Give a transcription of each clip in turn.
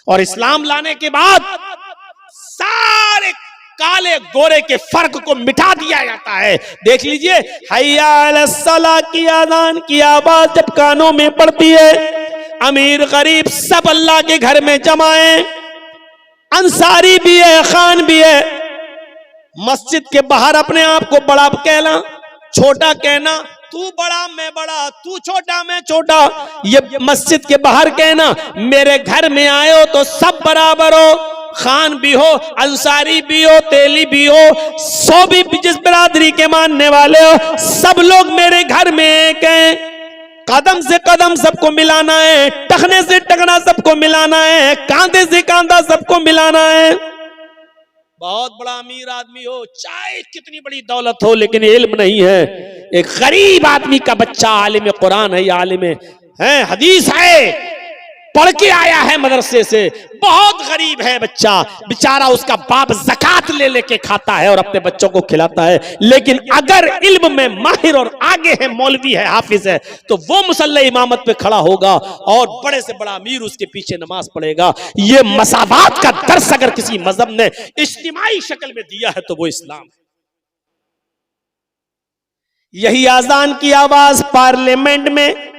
और इस्लाम लाने के बाद सारे काले गोरे के फर्क को मिटा दिया जाता है। देख लीजिए, हय्या अलस सलाह की आज़ान की आवाज जब कानों में पड़ती है, अमीर गरीब सब अल्लाह के घर में जमा है, अंसारी भी है, खान भी है। मस्जिद के बाहर अपने आप को बड़ा कहना, छोटा कहना, तू बड़ा मैं बड़ा, तू छोटा मैं छोटा, ये मस्जिद के बाहर कहना। मेरे घर में आए हो तो सब बराबर हो, खान भी हो, अंसारी भी हो, तेली भी हो, सो भी जिस बिरादरी के मानने वाले हो, सब लोग मेरे घर में एक हैं। कदम से कदम सबको मिलाना है, टखने से टखना सबको मिलाना है, कांधे से कांधा सबको मिलाना है। बहुत बड़ा अमीर आदमी हो, चाहे कितनी बड़ी दौलत हो, लेकिन इल्म नहीं है। एक गरीब आदमी का बच्चा आलिम कुरान है, आलिम है, हदीस है, पढ़ के आया है मदरसे से, बहुत गरीब है बच्चा, बेचारा उसका बाप ज़कात ले लेके खाता है और अपने बच्चों को खिलाता है। लेकिन अगर इल्म में माहिर और आगे है, मौलवी है, हाफिज है, तो वो मुसल्ले इमामत पे खड़ा होगा और बड़े से बड़ा अमीर उसके पीछे नमाज पढ़ेगा। ये मसावात का दर्स अगर किसी मजहब ने इज्तिमाई शक्ल में दिया है तो वो इस्लाम है। यही आजान की आवाज पार्लियामेंट में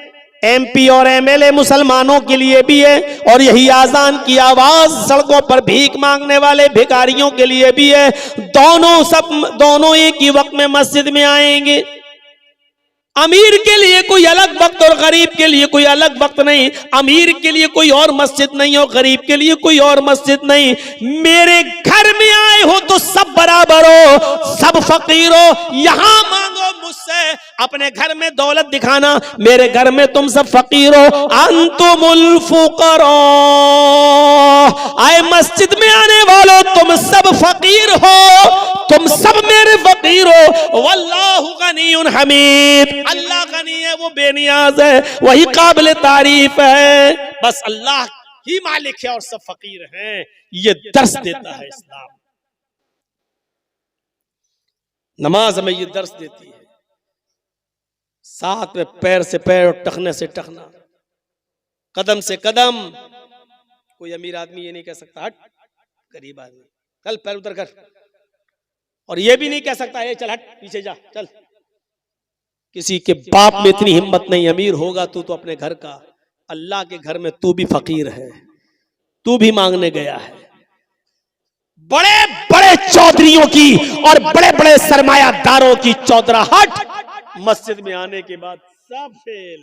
एमपी और एमएलए मुसलमानों के लिए भी है, और यही आजान की आवाज सड़कों पर भीख मांगने वाले भिखारियों के लिए भी है। दोनों एक ही वक्त में मस्जिद में आएंगे। अमीर के लिए कोई अलग वक्त और गरीब के लिए कोई अलग वक्त नहीं। अमीर के लिए कोई और मस्जिद नहीं और गरीब के लिए कोई और मस्जिद नहीं। मेरे घर में आए हो तो सब बराबर हो, सब फकीर हो। यहां मांगो मुझसे, अपने घर में दौलत दिखाना, मेरे घर में तुम सब फकीर हो। अंतुमुल फुकरा, आए मस्जिद में आने वालों तुम सब फकीर हो, तुम सब मेरे फकीर हो। वल्लाहु गनियुन हमीद, अल्लाह गनी है, वो बेनियाज है, वही काबिल तारीफ है। बस अल्लाह ही मालिक है और सब फकीर हैं। ये दर्स देता है इस्लाम। नमाज हमें ये दर्स देती है, साथ में पैर से पैर और टखने से टखना, कदम से कदम। कोई अमीर आदमी ये नहीं कह सकता हट, गरीब आदमी कल पैर उधर कर, और ये भी नहीं कह सकता है चल हट पीछे जा चल। किसी के बाप में इतनी हिम्मत नहीं। अमीर होगा तू तो अपने घर का, अल्लाह के घर में तू भी फकीर है, तू भी मांगने गया है। बड़े बड़े चौधरियों की और बड़े बड़े सरमायादारों की चौधराहट मस्जिद में आने के बाद सब फेल।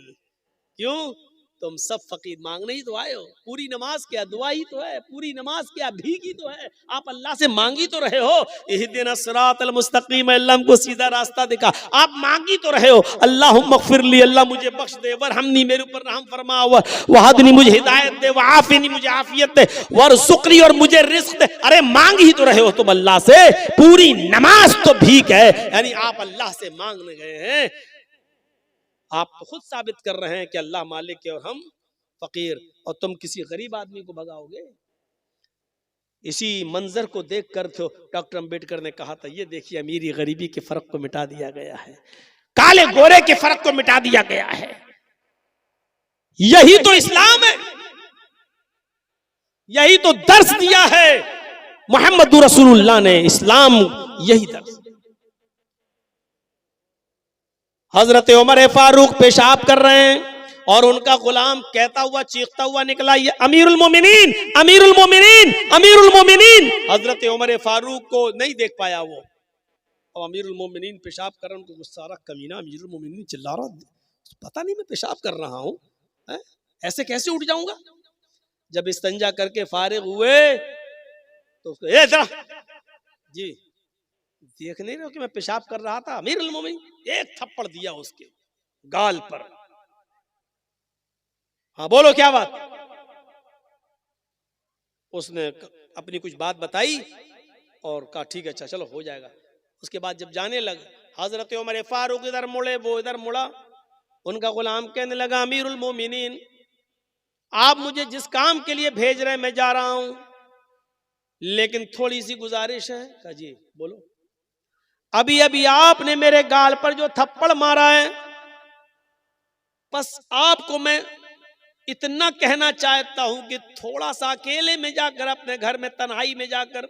क्यों? तुम सब फकीर मांगने ही तो आए हो। पूरी नमाज क्या दुआ ही तो है, पूरी नमाज क्या भीख ही तो है। आप अल्लाह से मांगी तो रहे हो, इहदिना सिरातल मुस्तकीम, अल्लाह हमको सीधा रास्ता दिखा। आप मांगी तो रहे हो, अल्लाहुम्मा ग़फ़िरली, अल्लाह मुझे बख्श दे, वरहमनी, मेरे ऊपर रहम फरमा, वहदनी, मुझे हिदायत दे, वआफ़िनी, मुझे आफियत दे, वरज़ुक़नी, और मुझे रिज़्क़ दे। अरे मांग ही तो रहे हो तुम अल्लाह से। पूरी नमाज तो भीख है, यानी आप अल्लाह से मांगने गए हैं। आप तो खुद साबित कर रहे हैं कि अल्लाह मालिक है और हम फकीर, और तुम किसी गरीब आदमी को भगाओगे। इसी मंजर को देखकर तो डॉक्टर अंबेडकर ने कहा था, ये देखिए अमीरी गरीबी के फर्क को मिटा दिया गया है, काले गोरे के फर्क को मिटा दिया गया है। यही तो इस्लाम है, यही तो दर्स दिया है मोहम्मद रसूलुल्लाह ने। इस्लाम यही दर्स। हजरत उमर फारूक पेशाब कर रहे हैं और उनका गुलाम कहता हुआ चीखता हुआ निकला, ये अमीरुल मोमिनीन, अमीरुल मोमिनीन, अमीरुल मोमिनीन। हजरत उमर फारूक को नहीं देख पाया वो, और अमीरुल मोमिनीन पेशाब कर रहे हैं, उनको गुस्सा आ रहा, कमीना अमीरुल मोमिनीन चिल्ला रहा, पता नहीं मैं पेशाब कर रहा हूं, ऐसे कैसे उठ जाऊंगा। जब इस्तंजा करके फारिग हुए तो उसको ए जरा जी देख नहीं रहे हो कि मैं पेशाब कर रहा था। अमीरुल मोमिनीन, एक थप्पड़ दिया उसके गाल पर। हाँ बोलो क्या बात। उसने अपनी कुछ बात बताई और कहा ठीक है अच्छा चलो हो जाएगा। उसके बाद जब जाने लगे, हजरत उमर फारूक इधर मुड़े, वो इधर मुड़ा। उनका गुलाम कहने लगा, अमीरुल मोमिनीन, आप मुझे जिस काम के लिए भेज रहे हैं मैं जा रहा हूं, लेकिन थोड़ी सी गुजारिश है। कहा जी बोलो। अभी अभी आपने मेरे गाल पर जो थप्पड़ मारा है, बस आपको मैं इतना कहना चाहता हूं कि थोड़ा सा अकेले में जाकर, अपने घर में तन्हाई में जाकर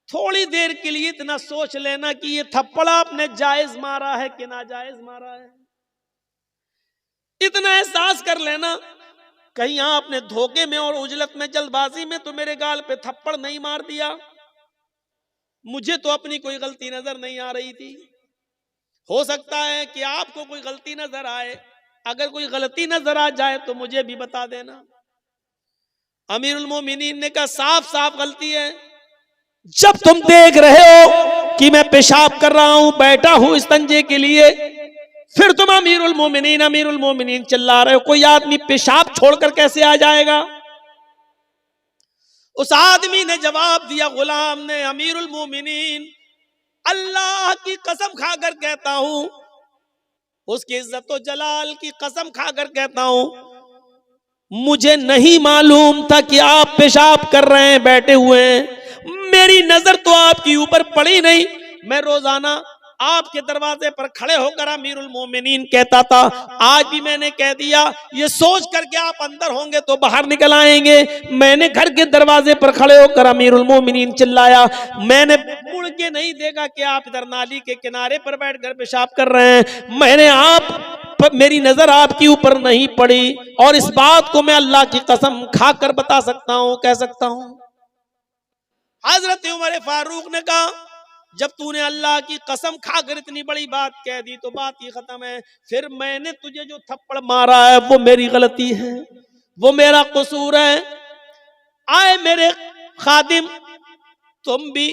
थोड़ी देर के लिए इतना सोच लेना कि ये थप्पड़ आपने जायज मारा है कि नाजायज मारा है। इतना एहसास कर लेना, कहीं आपने धोखे में और उजलत में, जल्दबाजी में तो मेरे गाल पे थप्पड़ नहीं मार दिया। मुझे तो अपनी कोई गलती नजर नहीं आ रही थी। हो सकता है कि आपको कोई गलती नजर आए। अगर कोई गलती नजर आ जाए तो मुझे भी बता देना। अमीरुल मोमिनीन ने कहा साफ साफ गलती है। जब तुम देख रहे हो कि मैं पेशाब कर रहा हूं, बैठा हूं इस्तंजे के लिए, फिर तुम अमीरुल मोमिनीन चिल्ला रहे हो। कोई आदमी पेशाब छोड़कर कैसे आ जाएगा? उस आदमी ने जवाब दिया, गुलाम ने, अमीरुल मोमिनीन, अल्लाह की कसम खाकर कहता हूं, उसकी इज्जत व जलाल की कसम खाकर कहता हूं, मुझे नहीं मालूम था कि आप पेशाब कर रहे हैं बैठे हुए हैं। मेरी नजर तो आपके ऊपर पड़ी नहीं। मैं रोजाना आपके दरवाजे पर खड़े होकर अमीरुल मोमिनीन कहता था। आज भी मैंने कह दिया, ये सोच करके आप अंदर होंगे तो बाहर निकल आएंगे। मैंने घर के दरवाजे पर खड़े होकर अमीरुल मोमिनीन चिल्लाया। मैंने मुड़ के नहीं देखा कि आप इधर नाली के किनारे पर बैठकर पेशाब कर रहे हैं। मैंने मेरी नजर आपके ऊपर नहीं पड़ी, और इस बात को मैं अल्लाह की कसम खाकर बता सकता हूं, कह सकता हूं। हजरत उमर फारूक ने कहा, जब तूने अल्लाह की कसम खाकर इतनी बड़ी बात कह दी तो बात ही खत्म है। फिर मैंने तुझे जो थप्पड़ मारा है वो मेरी गलती है, वो मेरा कसूर है। आए मेरे खादिम, तुम भी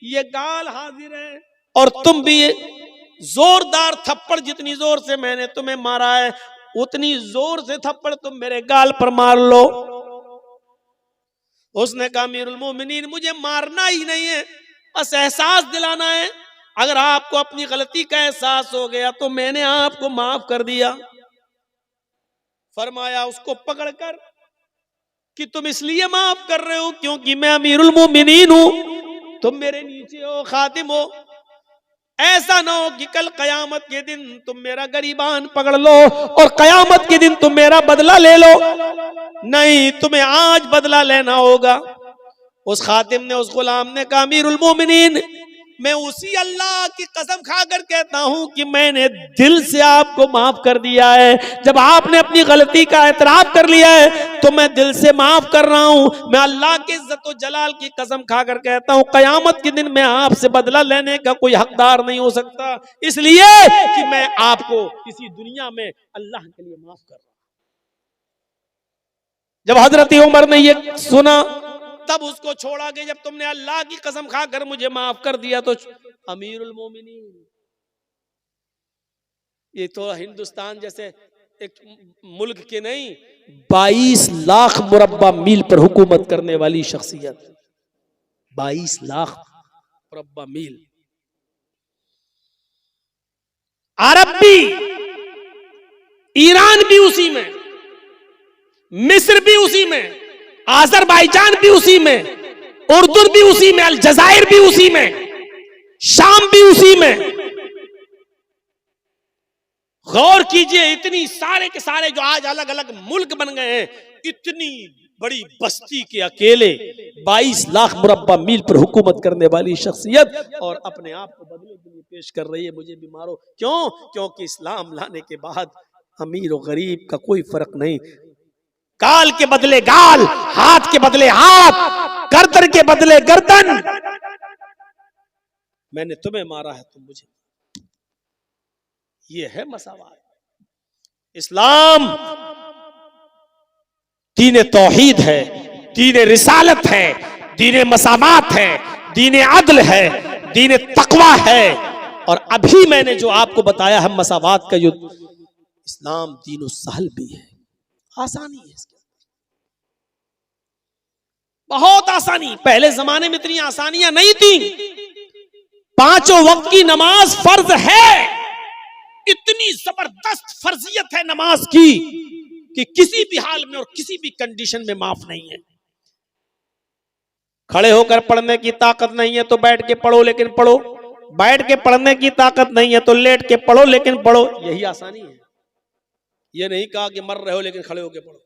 ये गाल हाजिर है, और तुम भी ये जोरदार थप्पड़, जितनी जोर से मैंने तुम्हें मारा है उतनी जोर से थप्पड़ तुम मेरे गाल पर मार लो। उसने कहा, अमीरुल मोमिनीन, मुझे मारना ही नहीं है, बस एहसास दिलाना है। अगर आपको अपनी गलती का एहसास हो गया तो मैंने आपको माफ कर दिया। फरमाया उसको पकड़कर कि तुम इसलिए माफ कर रहे हो क्योंकि मैं अमीरुल मोमिनीन हूं, तुम मेरे नीचे हो, खातिम हो। ऐसा ना हो कि कल कयामत के दिन तुम मेरा गरीबान पकड़ लो और कयामत के दिन तुम मेरा बदला ले लो। नहीं, तुम्हें आज बदला लेना होगा। उस खातिम ने, उस गुलाम ने कहा, अमीरुल मोमिनीन, मैं उसी अल्लाह की कसम खाकर कहता हूं कि मैंने दिल से आपको माफ कर दिया है। जब आपने अपनी गलती का एतराफ कर लिया है तो मैं दिल से माफ कर रहा हूं। मैं अल्लाह के इज्जत व जलाल की कसम खाकर कहता हूं, कयामत के दिन मैं आपसे बदला लेने का कोई हकदार नहीं हो सकता, इसलिए कि मैं आपको इसी दुनिया में अल्लाह के लिए माफ कर रहा हूं। जब हजरत उमर ने यह सुना तब उसको छोड़ा कि जब तुमने अल्लाह की कसम खाकर मुझे माफ कर दिया तो अमीरुल मोमिनीन। ये तो हिंदुस्तान जैसे एक मुल्क के नहीं, 22 लाख मुरब्बा मील पर हुकूमत करने वाली शख्सियत, 22 लाख मुरब्बा मील। अरब भी, ईरान भी उसी में, मिस्र भी उसी में, आजरबाईजान भी उसी में, उर्दू भी उसी में, अलजायर भी उसी में, शाम भी उसी में। गौर कीजिए, इतनी सारे के सारे जो आज अलग अलग मुल्क बन गए हैं, इतनी बड़ी बस्ती के अकेले 22 लाख मुरब्बा मील पर हुकूमत करने वाली शख्सियत, और अपने आप को बदले के लिए पेश कर रही है, मुझे भी मारो। क्यों? क्योंकि इस्लाम लाने के बाद अमीर और गरीब का कोई फर्क नहीं। गाल के बदले गाल, हाथ के बदले हाथ, गर्दन के बदले गर्दन। मैंने तुम्हें मारा है, तुम मुझे। ये है मसावात। इस्लाम दीन तौहीद है, दीन रिसालत है, दीन मसावात है, दीन अदल है, दीन तकवा है। और अभी मैंने जो आपको बताया है मसावात का युद्ध, इस्लाम दीन सहल भी है, आसानी है इसके, बहुत आसानी। पहले जमाने में इतनी आसानियां नहीं थी। 5 वक्त की नमाज फर्ज है, इतनी जबरदस्त फर्जियत है नमाज की कि किसी भी हाल में और किसी भी कंडीशन में माफ नहीं है। खड़े होकर पढ़ने की ताकत नहीं है तो बैठ के पढ़ो लेकिन पढ़ो, बैठ के पढ़ने की ताकत नहीं है तो लेट के पढ़ो लेकिन पढ़ो, यही आसानी है। ये नहीं कहा कि मर रहे हो लेकिन खड़े होकर पढ़ो।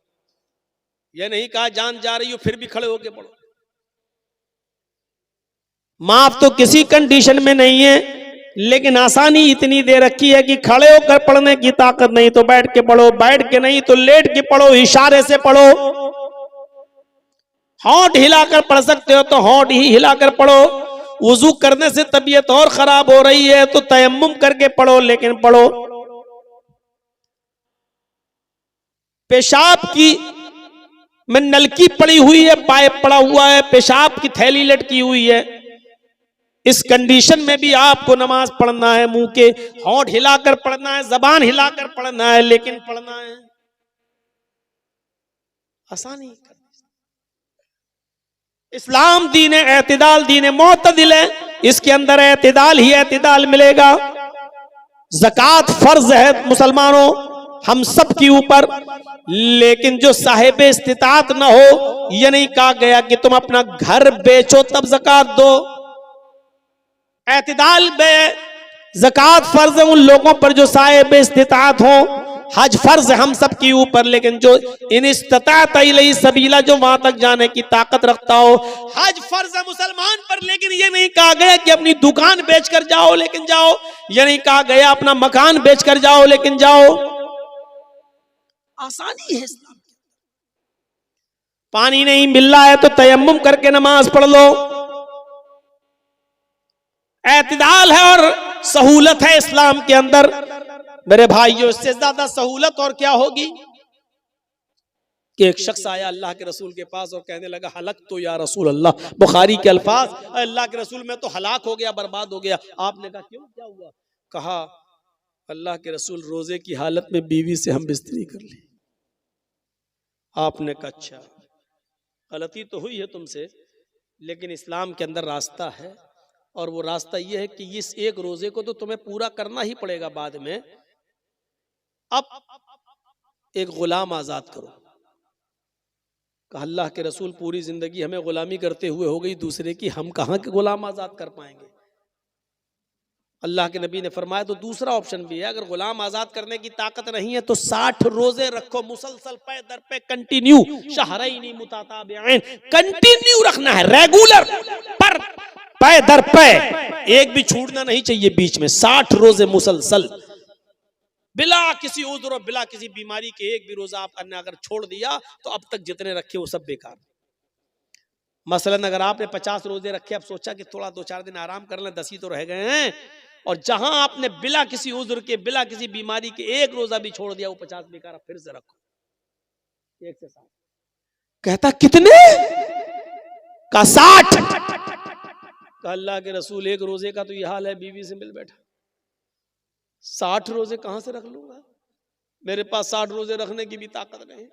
ये नहीं कहा जान जा रही हो फिर भी खड़े होके पढ़ो। माफ तो किसी कंडीशन में नहीं है, लेकिन आसानी इतनी दे रखी है कि खड़े होकर पढ़ने की ताकत नहीं तो बैठ के पढ़ो, बैठ के नहीं तो लेट के पढ़ो, इशारे से पढ़ो। होंठ हिलाकर पढ़ सकते हो तो होंठ ही हिलाकर पढ़ो। वुजू करने से तबीयत और खराब हो रही है तो तयम्मुम करके पढ़ो, लेकिन पढ़ो। पेशाब की में नलकी पड़ी हुई है, पाइप पड़ा हुआ है, पेशाब की थैली लटकी हुई है, इस कंडीशन में भी आपको नमाज पढ़ना है। मुंह के होंठ हिलाकर पढ़ना है, जबान हिलाकर पढ़ना है, लेकिन पढ़ना है। आसानी। इस्लाम दीन एतदाल, दीन मोतदिल है, इसके अंदर एतदाल ही एतदाल मिलेगा। ज़कात फर्ज है मुसलमानों हम सब के ऊपर, लेकिन जो साहिब इस्तिताअत न हो, यह नहीं कहा गया कि तुम अपना घर बेचो तब ज़कात दो। एतदाल में ज़कात फर्ज है उन लोगों पर जो साहिब इस्तिताअत हो। हज फर्ज है हम सब के ऊपर, लेकिन जो इन इस्तिताअत इलैहि सबीला, जो वहां तक जाने की ताकत रखता हो। हज फर्ज है मुसलमान पर, लेकिन ये नहीं कहा गया कि अपनी दुकान बेचकर जाओ, लेकिन जाओ। ये नहीं कहा गया अपना मकान बेचकर जाओ, लेकिन जाओ। आसानी है इस्लाम। पानी नहीं मिल रहा है तो तयम्मुम करके नमाज पढ़ लो। एतदाल है और सहूलत है इस्लाम के अंदर। मेरे भाइयों, इससे ज्यादा सहूलत और क्या होगी कि एक शख्स आया अल्लाह के रसूल के पास और कहने लगा हलक तो या रसूल अल्लाह। बुखारी के अल्फाज, अल्लाह के रसूल में तो हलाक हो गया, बर्बाद हो गया। आपने कहा क्यों, क्या हुआ? कहा अल्लाह के रसूल रोजे की हालत में बीवी से हम बिस्तरी कर ली। आपने कहा अच्छा, गलती तो हुई है तुमसे, लेकिन इस्लाम के अंदर रास्ता है, और वो रास्ता ये है कि इस एक रोजे को तो तुम्हें पूरा करना ही पड़ेगा बाद में। अब एक गुलाम आजाद करो। कहा अल्लाह के रसूल पूरी जिंदगी हमें गुलामी करते हुए हो गई दूसरे की, हम कहां के गुलाम आजाद कर पाएंगे। अल्लाह के नबी ने फरमाया तो दूसरा ऑप्शन भी है, अगर गुलाम आजाद करने की ताकत नहीं है तो 60 रोजे रखो मुसलसल पे दर पे, कंटिन्यू, शहरैनी मुताताबिऐन, कंटिन्यू रखना है, रेगुलर पर पे दर पे, एक भी छूटना नहीं चाहिए बीच में। 60 रोजे मुसलसल बिला किसी उज़्र और बिला किसी बीमारी के। एक भी रोजा आपने अगर छोड़ दिया तो अब तक जितने रखे वो सब बेकार। मसलन अगर आपने 50 रोजे रखे, अब सोचा कि थोड़ा 2-4 दिन आराम कर लें, 10 ही तो रह गए हैं, और जहां आपने बिला किसी उज़्र के, बिला किसी बीमारी के एक रोजा भी छोड़ दिया, वो 50 बेकार। फिर से रखो, एक से 60। कहता कितने? का 60। कहा अल्लाह के रसूल एक रोजे का तो ये हाल है, बीवी से मिल बैठा, 60 रोजे कहां से रख लूंगा, मेरे पास 60 रोजे रखने की भी ताकत नहीं।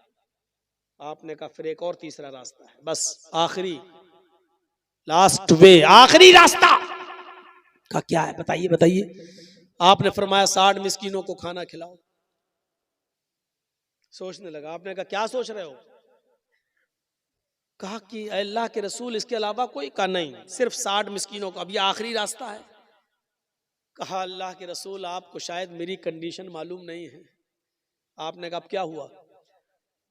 आपने कहा फिर एक और तीसरा रास्ता है, बस आखिरी, लास्ट वे, आखिरी रास्ता। कहा क्या है, बताइए बताइए। आपने फरमाया 60 मिस्कीनों को खाना खिलाओ। सोचने लगा। आपने कहा क्या सोच रहे हो? कहा कि अल्लाह के रसूल इसके अलावा कोई? कहा नहीं, सिर्फ 60 मिस्कीनों को, अब ये आखिरी रास्ता है। कहा अल्लाह के रसूल आपको शायद मेरी कंडीशन मालूम नहीं है। आपने कहा क्या हुआ?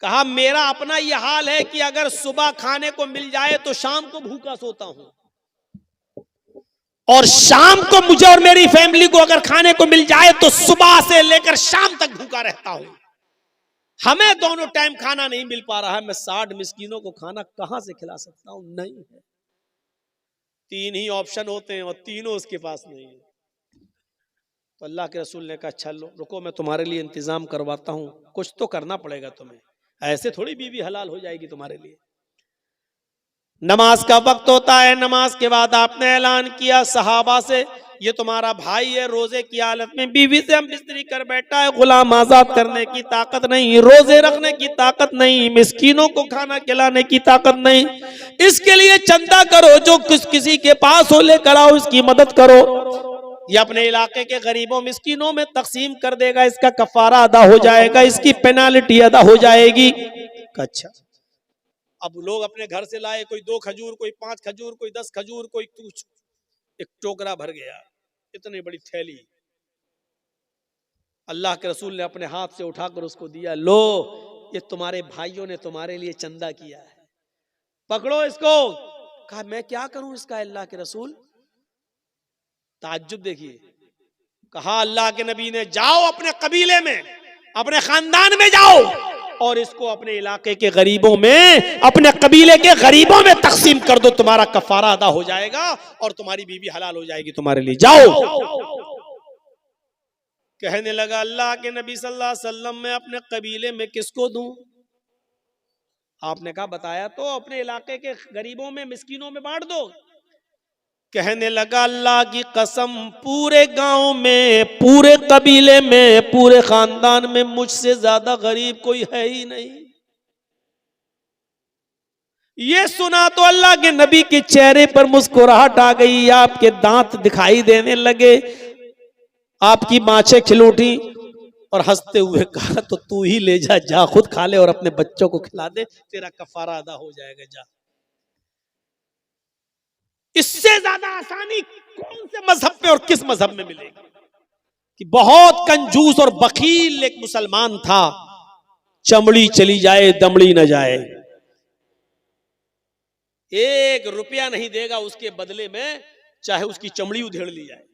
कहा मेरा अपना यह हाल है कि अगर सुबह खाने को मिल जाए तो शाम को भूखा सोता हूं, और शाम को मुझे और मेरी फैमिली को अगर खाने को मिल जाए तो सुबह से लेकर शाम तक भूखा रहता हूं। हमें दोनों टाइम खाना नहीं मिल पा रहा है, मैं 60 मिस्कीनों को खाना कहां से खिला सकता हूं? नहीं है। 3 ही ऑप्शन होते हैं और तीनों उसके पास नहीं है। तो अल्लाह के रसूल ने कहा चलो रुको, मैं तुम्हारे लिए इंतजाम करवाता हूं, कुछ तो करना पड़ेगा तुम्हें, ऐसे थोड़ी बीवी हलाल हो जाएगी तुम्हारे लिए। नमाज का वक्त होता है, नमाज के बाद आपने ऐलान किया सहाबा से, ये तुम्हारा भाई है, रोजे की हालत में बीवी से हम बिस्तरी कर बैठा है, गुलाम आजाद करने की ताकत नहीं, रोजे रखने की ताकत नहीं, मिस्कीनों को खाना खिलाने की ताकत नहीं, इसके लिए चंदा करो, जो किसी के पास हो लेकर आओ, इसकी मदद करो। ये अपने इलाके के गरीबों मिस्कीनों में तकसीम कर देगा, इसका कफारा अदा हो जाएगा, इसकी पेनाल्टी अदा हो जाएगी। अच्छा, अब लोग अपने घर से लाए, कोई 2 खजूर, कोई 5 खजूर, कोई 10 खजूर, कोई कुछ, एक टोकरा भर गया, इतनी बड़ी थैली। अल्लाह के रसूल ने अपने हाथ से उठाकर उसको दिया, लो कि तुम्हारे भाइयों ने तुम्हारे लिए चंदा किया है, पकड़ो इसको। कहा मैं क्या करूं इसका अल्लाह के रसूल? ताज्जुब देखिए। कहा अल्लाह के नबी ने, जाओ अपने कबीले में, अपने खानदान में जाओ और इसको अपने इलाके के गरीबों में, अपने कबीले के गरीबों में तकसीम कर दो, तुम्हारा कफारा अदा हो जाएगा और तुम्हारी बीवी हलाल हो जाएगी तुम्हारे लिए, जाओ। कहने लगा अल्लाह के नबी सल्लल्लाहु अलैहि वसल्लम, मैं अपने कबीले में किसको दूं? आपने कहा बताया तो, अपने इलाके के गरीबों में, मिस्कीनों में बांट दो। कहने लगा अल्लाह की कसम, पूरे गांव में, पूरे कबीले में, पूरे खानदान में मुझसे ज्यादा गरीब कोई है ही नहीं। ये सुना तो अल्लाह के नबी के चेहरे पर मुस्कुराहट आ गई, आपके दांत दिखाई देने लगे, आपकी बाँछें खिल उठी और हंसते हुए कहा तो तू ही ले जा, जा खुद खा ले और अपने बच्चों को खिला दे, तेरा कफारा अदा हो जाएगा, जा। इससे ज्यादा आसानी कौन से मजहब पे और किस मजहब में मिलेगी? कि बहुत कंजूस और बखील एक मुसलमान था, चमड़ी चली जाए दमड़ी न जाए, 1 रुपया नहीं देगा उसके बदले में, चाहे उसकी चमड़ी उधेड़ ली जाए।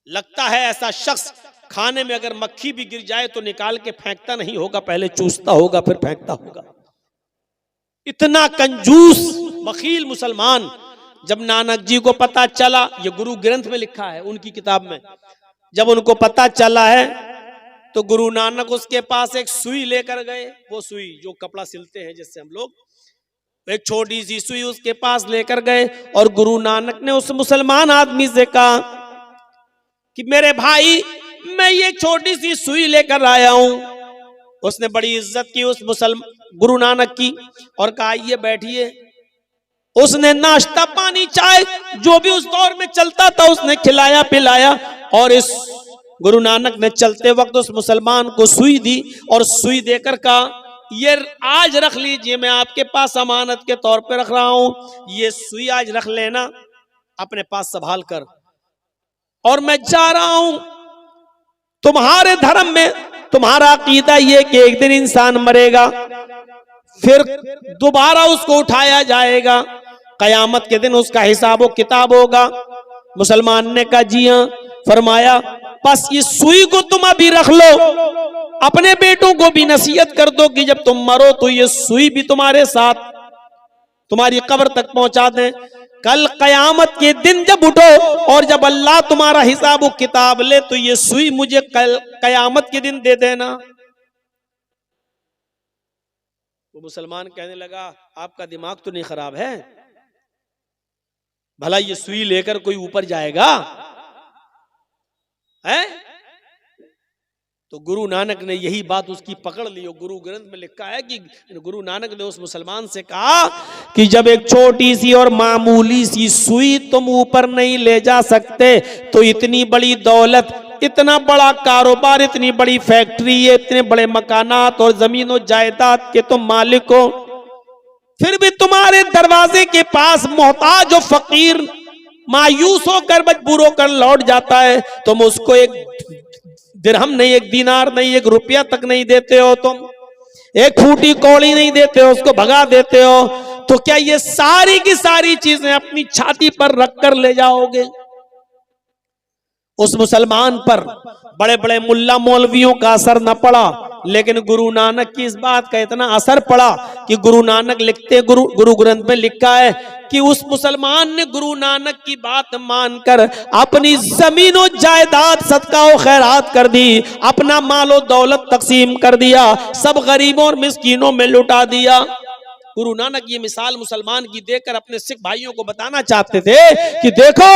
लगता है ऐसा शख्स खाने में अगर मक्खी भी गिर जाए तो निकाल के फेंकता नहीं होगा, पहले चूसता होगा फिर फेंकता होगा। इतना कंजूस बखील मुसलमान। जब नानक जी को पता चला, ये गुरु ग्रंथ में लिखा है उनकी किताब में, जब उनको पता चला है तो गुरु नानक उसके पास एक सुई लेकर गए, वो सुई जो कपड़ा सिलते हैं जिससे हम लोग, एक छोटी सी सुई उसके पास लेकर गए और गुरु नानक ने उस मुसलमान आदमी से कहा कि मेरे भाई मैं ये छोटी सी सुई लेकर आया हूं। उसने बड़ी इज्जत की उस गुरु नानक की और कहा ये बैठिए। उसने नाश्ता पानी चाय जो भी उस दौर में चलता था उसने खिलाया पिलाया और इस गुरु नानक ने चलते वक्त उस मुसलमान को सुई दी और सुई देकर कहा ये आज रख लीजिए, मैं आपके पास अमानत के तौर पे रख रहा हूं, ये सुई आज रख लेना अपने पास संभाल कर, और मैं जा रहा हूं। तुम्हारे धर्म में तुम्हारा अकीदा ये कि एक दिन इंसान मरेगा, फिर दोबारा उसको उठाया जाएगा, कयामत के दिन उसका हिसाब किताब होगा। मुसलमान ने कहा जी हाँ। फरमाया बस इस सुई को तुम अभी रख लो, अपने बेटों को भी नसीहत कर दो कि जब तुम मरो तो ये सुई भी तुम्हारे साथ तुम्हारी कब्र तक पहुंचा दें। कल कयामत के दिन जब उठो और जब अल्लाह तुम्हारा हिसाब किताब ले तो ये सुई मुझे कल कयामत के दिन दे देना। वो मुसलमान कहने लगा आपका दिमाग तो नहीं खराब है? भला ये सुई लेकर कोई ऊपर जाएगा है? तो गुरु नानक ने यही बात उसकी पकड़ ली। गुरु ग्रंथ में लिखा है कि गुरु नानक ने उस मुसलमान से कहा कि जब एक छोटी सी और मामूली सी सुई तुम ऊपर नहीं ले जा सकते तो इतनी बड़ी दौलत, इतना बड़ा कारोबार, इतनी बड़ी फैक्ट्री, इतने बड़े मकानात और जमीन और जायदाद के तुम मालिक हो, फिर भी तुम्हारे दरवाजे के पास मोहताज और फकीर मायूस होकर मजबूर होकर लौट जाता है, तुम उसको एक दिरहम नहीं, एक दीनार नहीं, 1 रुपया तक नहीं देते हो, तुम एक फूटी कौड़ी नहीं देते हो, उसको भगा देते हो, तो क्या ये सारी की सारी चीजें अपनी छाती पर रख कर ले जाओगे? उस मुसलमान पर बड़े बड़े मुल्ला मौलवियों का असर न पड़ा, लेकिन गुरु नानक की इस बात का इतना असर पड़ा कि गुरु नानक लिखते, गुरु ग्रंथ में लिखा है कि उस मुसलमान ने गुरु नानक की बात मानकर अपनी जमीनों जायदाद सदका और खैरात कर दी, अपना मालो दौलत तकसीम कर दिया, सब गरीबों और मिस्कीनों में लुटा दिया। गुरु नानक ये मिसाल मुसलमान की देकर अपने सिख भाइयों को बताना चाहते थे कि देखो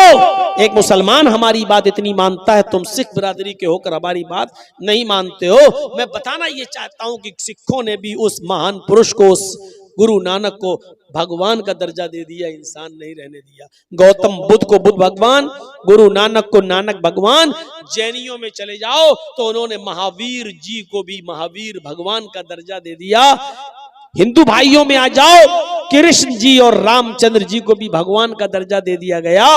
एक मुसलमान हमारी बात इतनी मानता है, तुम सिख बिरादरी के होकर हमारी बात नहीं मानते हो। मैं बताना ये चाहता हूं कि सिखों ने भी उस महान पुरुष को, उस गुरु नानक को भगवान का दर्जा दे दिया, इंसान नहीं रहने दिया। गौतम बुद्ध को बुद्ध भगवान, गुरु नानक को नानक भगवान। जैनियों में चले जाओ तो उन्होंने महावीर जी को भी महावीर भगवान का दर्जा दे दिया। हिंदू भाइयों में आ जाओ, कृष्ण जी और रामचंद्र जी को भी भगवान का दर्जा दे दिया गया।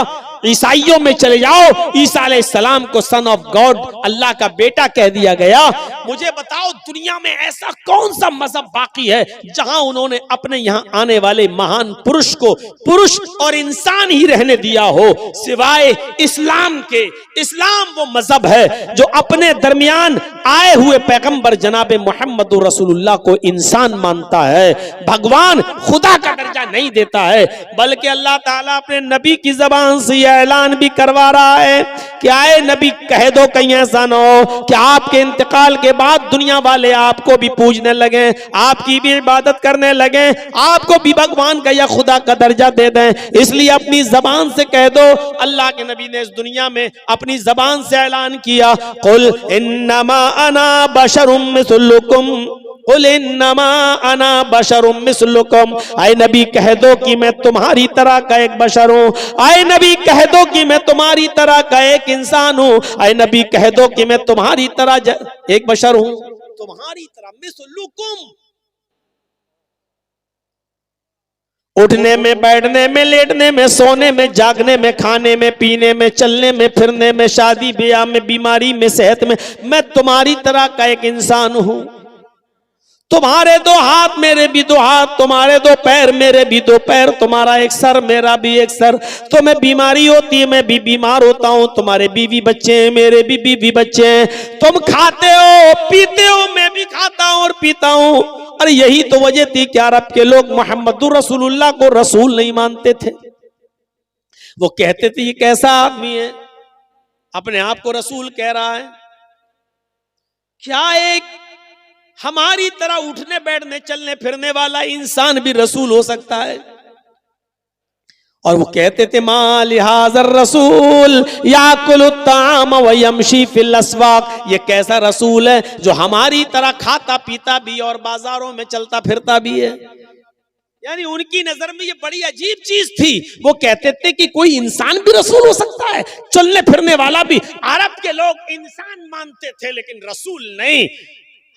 ईसाइयों में चले जाओ, ईसा अलैहिस्सलाम को सन ऑफ गॉड, अल्लाह का बेटा कह दिया गया। मुझे बताओ दुनिया में ऐसा कौन सा मजहब बाकी है जहां उन्होंने अपने यहां आने वाले महान पुरुष को पुरुष और इंसान ही रहने दिया हो, सिवाय इस्लाम के। इस्लाम वो मजहब है जो अपने दरमियान आए हुए पैगंबर जनाब मोहम्मद रसूलुल्लाह को इंसान मानता है, भगवान खुदा का दर्जा नहीं देता है। बल्कि अल्लाह ताला अपने नबी की जबान से यह ऐलान भी करवा रहा है कि आए नबी कह दो कहीं ऐसा ना हो कि आपके इंतकाल के बाद दुनिया वाले आपको भी पूजने लगे, आपकी भी इबादत करने लगे, आपको भी भगवान का या खुदा का दर्जा दे दें। इसलिए अपनी जबान से कह दो। अल्लाह के नबी ने इस दुनिया में अपनी जबान से ऐलान किया, कुल इन्नमा अना बशरुम मिस्लुकुम, कुल इन्नमा अना बशरुम मिस्लुकुम। आए नबी कह दो कि मैं तुम्हारी तरह का एक बशर हूं। आए नबी कह दो कि मैं तुम्हारी तरह का एक इंसान हूं। आए नबी कह दो कि मैं तुम्हारी तरह एक बशर हूं, तुम्हारी तरह मिस्लुकुम। उठने में, बैठने में, लेटने में, सोने में, जागने में, खाने में, पीने में, चलने में, फिरने में, शादी ब्याह में, बीमारी में, सेहत में, मैं तुम्हारी तरह का एक इंसान हूं। तुम्हारे दो हाथ मेरे भी दो हाथ, तुम्हारे दो पैर मेरे भी दो पैर, तुम्हारा एक सर मेरा भी एक सर। तुम्हें बीमारी होती है मैं भी बीमार होता हूं, तुम्हारे बीवी बच्चे हैं मेरे भी बीवी बच्चे हैं, तुम खाते हो पीते हो मैं भी खाता हूं और पीता हूं। और यही तो वजह थी कि अरब के लोग मोहम्मदुर रसूलुल्लाह को रसूल नहीं मानते थे। वो कहते थे ये कैसा आदमी है, अपने आप को रसूल कह रहा है। क्या एक हमारी तरह उठने बैठने चलने फिरने वाला इंसान भी रसूल हो सकता है? और वो कहते थे मा लिहाज़र रसूल याकुलु ताम व यमशी फिल अस्वाक, ये कैसा रसूल है जो हमारी तरह खाता पीता भी और बाजारों में चलता फिरता भी है। यानी उनकी नजर में ये बड़ी अजीब चीज थी। वो कहते थे कि कोई इंसान भी रसूल हो सकता है, चलने फिरने वाला भी। अरब के लोग इंसान मानते थे लेकिन रसूल नहीं।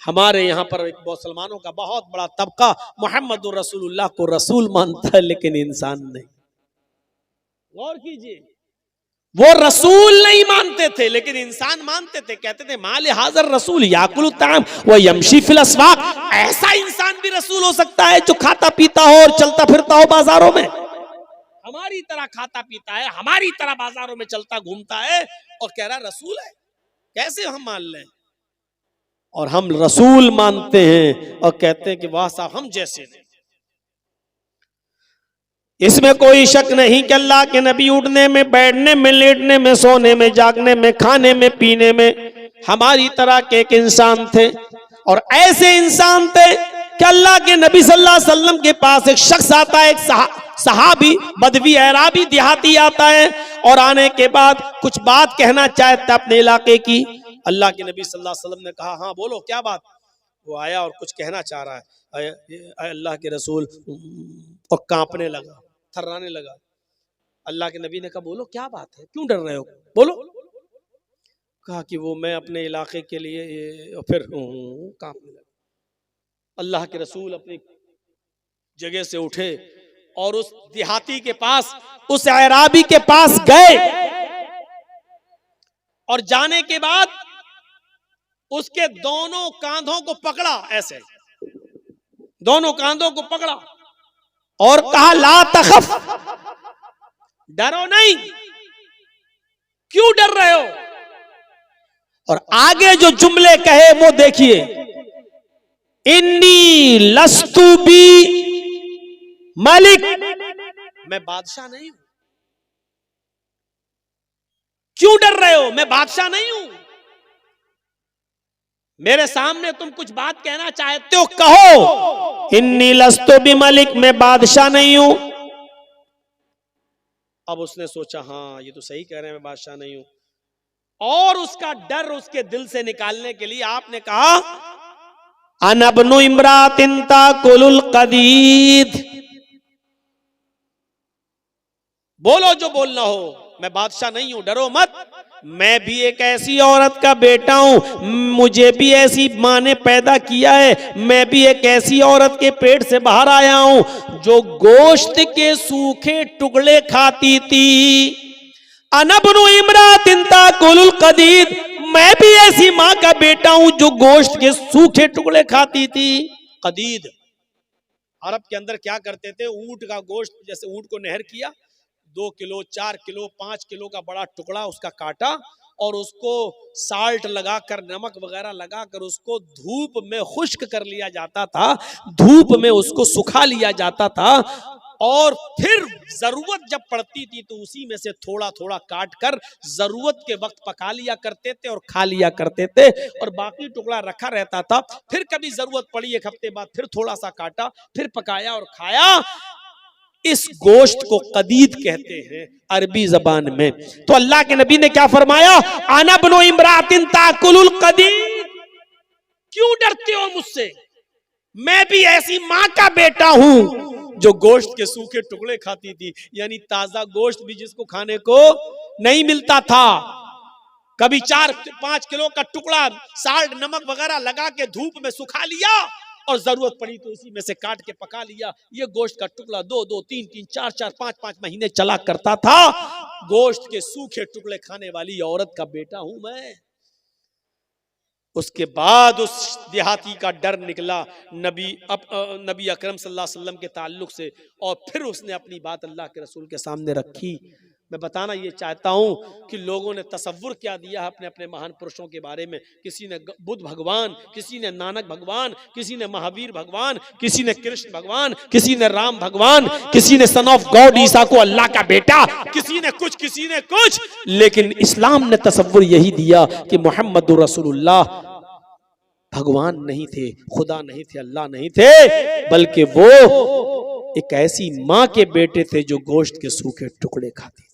हमारे यहाँ पर एक मुसलमानों का बहुत बड़ा तबका मोहम्मद रसूलुल्लाह को रसूल मानता है लेकिन इंसान नहीं। गौर कीजिए, वो रसूल नहीं मानते थे लेकिन इंसान मानते थे। कहते थे माल हाजर रसूल याकुलु ताम व यमशी फिल अस्वाक, ऐसा इंसान भी रसूल हो सकता है जो खाता पीता हो और चलता फिरता हो बाजारों में, हमारी तरह खाता पीता है, हमारी तरह बाजारों में चलता घूमता है और कह रहा रसूल है। कैसे हम मान लें? और हम रसूल मानते हैं और कहते हैं कि वाह साहब हम जैसे नहीं। इसमें कोई शक नहीं कि अल्लाह के नबी उठने में, बैठने में, लेटने में, सोने में, जागने में, खाने में, पीने में हमारी तरह के एक इंसान थे। और ऐसे इंसान थे कि अल्लाह के नबी सल्लल्लाहु अलैहि वसल्लम के पास एक शख्स आता है, एक सहाबी बदवी अराबी देहाती आता है और आने के बाद कुछ बात कहना चाहता अपने इलाके की। अल्लाह के नबी सल्लल्लाहु अलैहि वसल्लम ने कहा हाँ बोलो क्या बात। वो आया और कुछ कहना चाह रहा है, अल्लाह के रसूल, और कांपने लगा, थर्राने लगा। अल्लाह के नबी ने कहा बोलो क्या बात है, क्यों डर रहे हो, बोलो। कहा कि वो मैं अपने इलाके के लिए, फिर कांपने लगा। अल्लाह के रसूल अपनी जगह से उठे और उस देहाती के पास, उस अराबी के पास गए और जाने के बाद उसके दोनों कांधों को पकड़ा, ऐसे दोनों कांधों को पकड़ा और कहा ला तखफ, डरो नहीं, क्यों डर रहे हो। और आगे जो जुमले कहे वो देखिए, इन्नी लस्तु बी मलिक, मैं बादशाह नहीं हूं। क्यों डर रहे हो, मैं बादशाह नहीं हूं। मेरे सामने तुम कुछ बात कहना चाहते हो कहो। इन्नी लस्तु बी मलिक, मैं बादशाह नहीं हूं। अब उसने सोचा हाँ ये तो सही कह रहे हैं, मैं बादशाह नहीं हूं। और उसका डर उसके दिल से निकालने के लिए आपने कहा अनबनु इमरातिन ताकुलुल कदीद, बोलो जो बोलना हो, मैं बादशाह नहीं हूं, डरो मत। मैं भी एक ऐसी औरत का बेटा हूं, मुझे भी ऐसी मां ने पैदा किया है, मैं भी एक ऐसी औरत के पेट से बाहर आया हूं जो गोश्त के सूखे टुकड़े खाती थी। अनबनु इमरातिन ताकुलुल कदीद, मैं भी ऐसी मां का बेटा हूं जो गोश्त के सूखे टुकड़े खाती थी। कदीद अरब के अंदर क्या करते थे, ऊंट का गोश्त, जैसे ऊंट को नहर किया, 2 किलो 4 किलो 5 किलो का बड़ा टुकड़ा उसका काटा और उसको साल्ट लगाकर, नमक वगैरह लगाकर उसको धूप में खुश्क कर लिया जाता था, धूप में उसको सुखा लिया जाता था और फिर जरूरत जब पड़ती थी तो उसी में से थोड़ा थोड़ा काट कर जरूरत के वक्त पका लिया करते थे और खा लिया करते थे, और बाकी टुकड़ा रखा रहता था। फिर कभी जरूरत पड़ी 1 हफ्ते बाद फिर थोड़ा सा काटा, फिर पकाया और खाया। इस गोश्त को कदीद कहते हैं अरबी जबान में। तो अल्लाह के नबी ने क्या फरमाया, आना बनो इमरातिन ताकुलुल कदीद, क्यों डरते हो मुझसे, मैं भी ऐसी मां का बेटा हूं जो गोश्त के सूखे टुकड़े खाती थी। यानी ताजा गोश्त भी जिसको खाने को नहीं मिलता था, कभी 4-5 किलो का टुकड़ा साल्ट नमक वगैरह लगा के धूप में सुखा लिया और जरूरत पड़ी तो उसी में से काट के पका लिया। ये गोश्त का टुकड़ा 2-2, 3-3, 4-4, 5-5 महीने चला करता था। गोश्त के सूखे टुकड़े खाने वाली औरत का बेटा हूं मैं। उसके बाद उस देहाती का डर निकला नबी अकरम सल्लल्लाहु अलैहि वसल्लम के ताल्लुक से, और फिर उसने अपनी बात अल्लाह के रसूल के सामने रखी। मैं बताना ये चाहता हूं कि लोगों ने तसव्वुर क्या दिया है अपने अपने महान पुरुषों के बारे में। किसी ने बुद्ध भगवान, किसी ने नानक भगवान, किसी ने महावीर भगवान, किसी ने कृष्ण भगवान, किसी ने राम भगवान, किसी ने सन ऑफ गॉड ईसा को अल्लाह का बेटा, किसी ने कुछ किसी ने कुछ। लेकिन इस्लाम ने तसव्वुर यही दिया कि मुहम्मदुर रसूलुल्लाह भगवान नहीं थे, खुदा नहीं थे, अल्लाह नहीं थे, बल्कि वो एक ऐसी मां के बेटे थे जो गोश्त के सूखे टुकड़े खाती थी।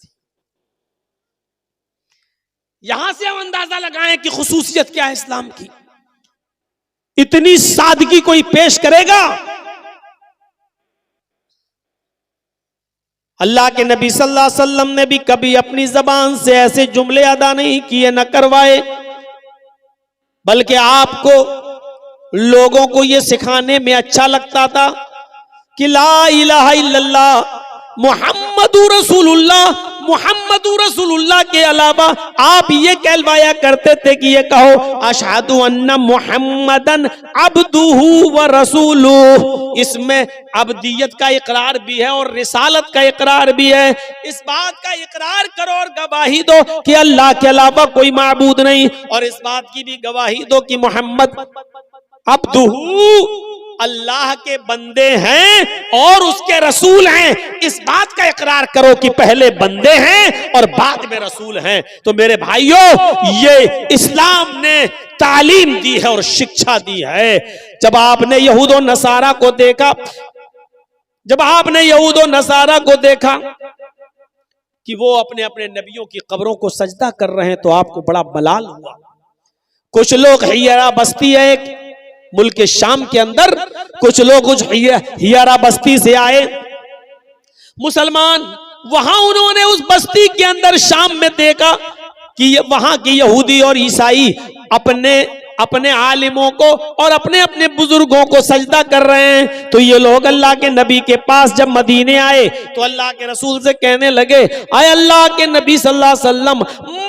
यहां से हम अंदाजा लगाएं कि खुसूसियत क्या है इस्लाम की। इतनी सादगी कोई पेश करेगा? अल्लाह के नबी सल्लल्लाहु अलैहि वसल्लम ने भी कभी अपनी जबान से ऐसे जुमले अदा नहीं किए, न करवाए, बल्कि आपको लोगों को यह सिखाने में अच्छा लगता था कि ला इलाहा इल्लल्लाह मुहम्मदुर रसूलुल्लाह, मुहम्मदुर रसूलुल्लाह के अलावा आप ये कहलवाया करते थे कि ये कहो अशहदु अन्ना मुहम्मदन अब्दुहु व रसूलुहु। इसमें अब्दियत का इकरार भी है और रिसालत का इकरार भी है। इस बात का इकरार करो और गवाही दो कि अल्लाह के अलावा कोई माबूद नहीं, और इस बात की भी गवाही दो कि मोहम्मद अब्दुहु अल्लाह के बंदे हैं और उसके रसूल हैं। इस बात का इकरार करो कि पहले बंदे हैं और बाद में रसूल हैं। तो मेरे भाइयों, ये इस्लाम ने तालीम दी है और शिक्षा दी है। जब आपने यहूद और नसारा को देखा, जब आपने यहूद और नसारा को देखा कि वो अपने अपने नबियों की कब्रों को सजदा कर रहे हैं, तो आपको बड़ा मलाल हुआ। कुछ लोग हियरा बस्ती है एक मुल्क शाम के अंदर, कुछ लोग कुछ हियरा बस्ती से आए मुसलमान, वहां उन्होंने उस बस्ती के अंदर शाम में देखा कि वहां के यहूदी और ईसाई अपने अपने आलिमों को और अपने अपने बुजुर्गों को सजदा कर रहे हैं। तो ये लोग अल्लाह के नबी के पास जब मदीने आए तो अल्लाह के रसूल से कहने लगे, आए अल्लाह के नबी सल्लल्लाहु अलैहि वसल्लम,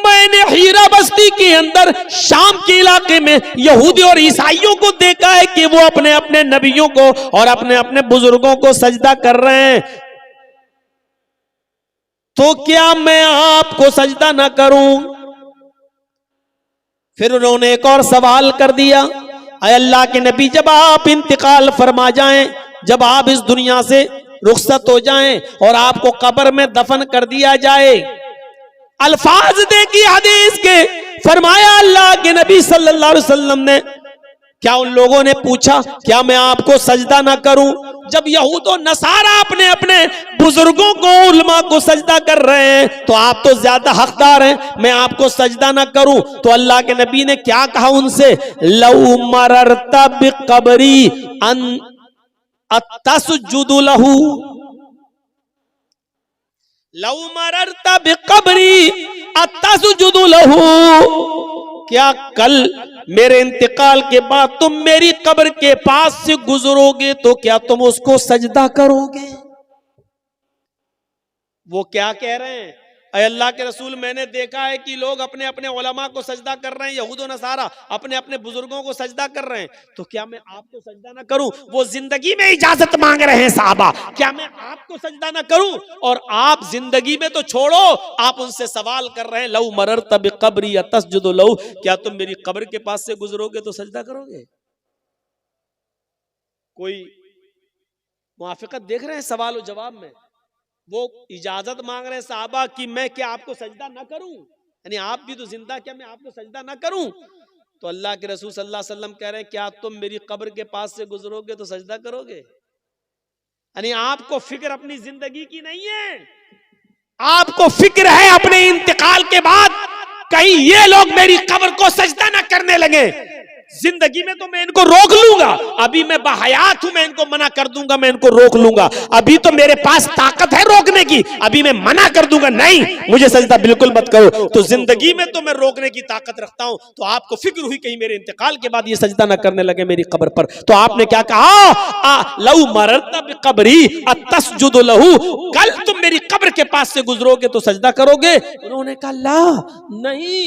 मैंने हीरा बस्ती के अंदर शाम के इलाके में यहूदी और ईसाइयों को देखा है कि वो अपने अपने नबियों को और अपने अपने बुजुर्गों को सजदा कर रहे हैं, तो क्या मैं आपको सजदा ना करूं? फिर उन्होंने एक और सवाल कर दिया, अय अल्लाह के नबी, जब आप इंतकाल फरमा जाएं, जब आप इस दुनिया से रुखसत हो जाएं और आपको कब्र में दफन कर दिया जाए, अल्फाज देखिए हदीस के, फरमाया अल्लाह के नबी सल्लल्लाहु अलैहि वसल्लम ने, क्या उन लोगों ने पूछा क्या मैं आपको सजदा ना करूं? जब यहूद और नसारा अपने अपने बुजुर्गों को, उलमा को सजदा कर रहे हैं, तो आप तो ज्यादा हकदार हैं, मैं आपको सजदा ना करूं? तो अल्लाह के नबी ने क्या कहा उनसे, लौ मररता बिकबरी अन अतसजुदु लहू, लौ मररता बिकबरी अतसजुदु लहू, क्या कल मेरे इंतकाल के बाद तुम मेरी कब्र के पास से गुजरोगे तो क्या तुम उसको सजदा करोगे? वो क्या कह रहे हैं, अय अल्लाह के रसूल, मैंने देखा है कि लोग अपने अपने उलमा को सजदा कर रहे हैं, यहूद और नसारा अपने अपने बुजुर्गों को सजदा कर रहे हैं, तो क्या मैं आपको सजदा ना करूं? वो जिंदगी में इजाजत मांग रहे हैं साहबा, क्या मैं आपको सजदा ना करूं? और आप जिंदगी में तो छोड़ो, आप उनसे सवाल कर रहे हैं, लऊ मररत बिक़ब्री तस्जुदु लहू, क्या तुम मेरी कब्र के पास से गुजरोगे तो सजदा करोगे? कोई मुआफिकत देख रहे हैं सवाल और जवाब में? वो इजाजत मांग रहे हैं साहबा कि मैं क्या आपको सजदा ना करूं, यानी आप भी तो जिंदा, क्या मैं आपको सजदा ना करूं? तो अल्लाह के रसूल सल्लल्लाहु अलैहि वसल्लम कह रहे हैं, क्या तुम मेरी कब्र के पास से गुजरोगे तो सजदा करोगे? यानी आपको फिक्र अपनी जिंदगी की नहीं है, आपको फिक्र है अपने इंतकाल के बाद कहीं ये लोग मेरी कब्र को सजदा ना करने लगे। जिंदगी में तो मैं इनको रोक लूंगा, अभी मैं बहयात हूं, मैं इनको मना कर दूंगा, मैं इनको रोक लूंगा, अभी तो मेरे पास ताकत है रोकने की, अभी मैं मना कर दूंगा, नहीं मुझे सजदा बिल्कुल मत करो। तो जिंदगी में तो मैं रोकने की ताकत रखता हूं, तो आपको फिक्र हुई कहीं मेरे इंतकाल के बाद ये सजदा ना करने लगे मेरी कब्र पर। तो आपने क्या कहा? लऊ मररत बिक़ब्री अतस्जुदु लहू, कल तुम मेरी कब्र के पास से गुजरोगे तो सजदा करोगे? उन्होंने कहा ला, नहीं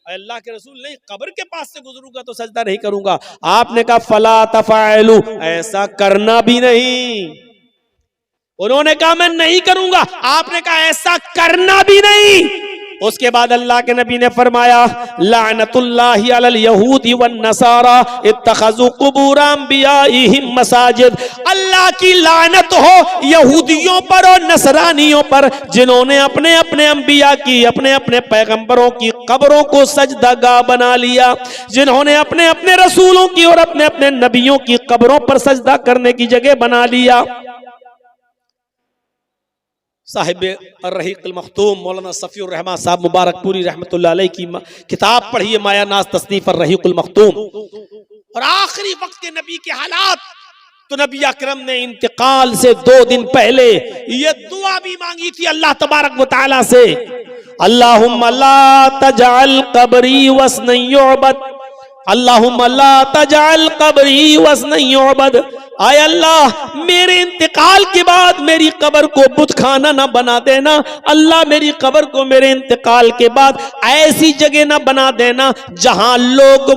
अल्लाह के रसूल, नहीं, कब्र के पास से गुजरूंगा तो सजदा नहीं करूंगा। आपने कहा फला तफअलू, ऐसा करना भी नहीं। उन्होंने कहा मैं नहीं करूंगा, आपने कहा ऐसा करना भी नहीं। उसके बाद अल्लाह के नबी ने फरमाया, लानतुल्लाहि अलल यहूदी वन नसारा इत्तखज़ू कुबूर अंबियाइहिम मसाजिद, अल्लाह की लानत हो यहूदियों पर और नसरानियों पर, जिन्होंने अपने अपने अंबिया की, अपने अपने पैगंबरों की कब्रों को सजदागाह बना लिया, जिन्होंने अपने अपने रसूलों की और अपने अपने नबियों की कब्रों पर सजदा करने की जगह बना लिया। साहिब अर्रहीक़ुल मख्तूम मौलाना सफ़ीउर रहमान साहब मुबारकपुरी रहमतुल्लाह अलैह की किताब पढ़िए, माया नाज़ तसनीफ़ अर्रहीक़ुल मख्तूम। और आखिरी वक्त के नबी के हालात, तो नबी अकरम ने इंतकाल से 2 दिन पहले ये दुआ भी मांगी थी अल्लाह तबारक व तआला से, अल्लाहुम्मा ला तजअल कब्री वस्नन युअबद, अल्लाहुम्मा ला तजअल कब्री वस्नन युअबद, आय अल्लाह मेरे इंतकाल के बाद मेरी कब्र को बुत खाना ना बना देना, अल्लाह मेरी कब्र को मेरे इंतकाल के बाद ऐसी जगह ना बना देना जहां लोग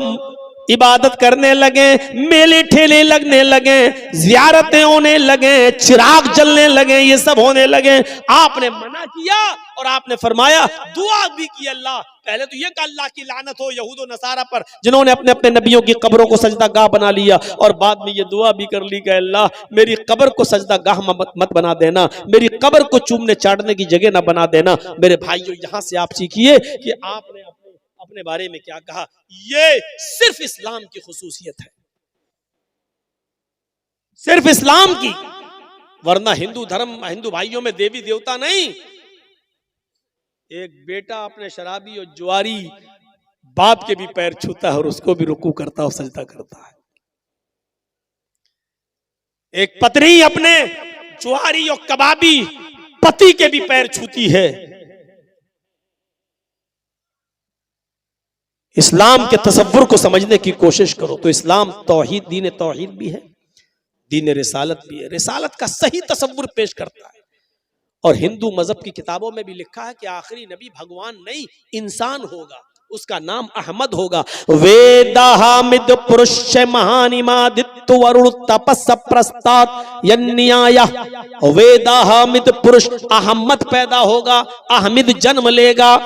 इबादत करने लगे, मेले ठेले लगने लगे, जियारतें होने लगे, चिराग जलने लगे, ये सब होने लगे। आपने मना किया और आपने फरमाया, दुआ भी की अल्लाह, पहले तो ये कहा अल्लाह की लानत हो यहूद और नसारा पर जिन्होंने अपने अपने नबियों की कब्रों को सजदागाह बना लिया, और बाद में ये दुआ भी कर ली कि अल्लाह मेरी कब्र को सजदागाह मत बना देना, मेरी कब्र को चूमने चाटने की जगह ना बना देना। मेरे भाइयों, यहां से आप सीखिए कि आपने अपने बारे में क्या कहा, ये सिर्फ इस्लाम की खुसूसियत है, सिर्फ इस्लाम की, वरना हिंदू धर्म, हिंदू भाइयों में देवी देवता नहीं। एक बेटा अपने शराबी और जुआरी बाप के भी पैर छूता है और उसको भी रुकू करता है और सजदा करता है। एक पत्नी अपने जुआरी और कबाबी पति के भी पैर छूती है। इस्लाम के तसव्वुर को समझने की कोशिश करो तो इस्लाम तौहीद, दीन तौहीद भी है, दीन रिसालत भी है, रिसालत का सही तसव्वुर पेश करता है। और हिंदू मजहब की किताबों में भी लिखा है कि आखिरी नबी भगवान नहीं इंसान होगा, उसका नाम अहमद होगा। वेदा हामिद पुरुष महानिमादित्य वरुण तपस प्रस्ताद यन्याया, वेदा हामिद पुरुष अहमद पैदा होगा, अहमद जन्म लेगा,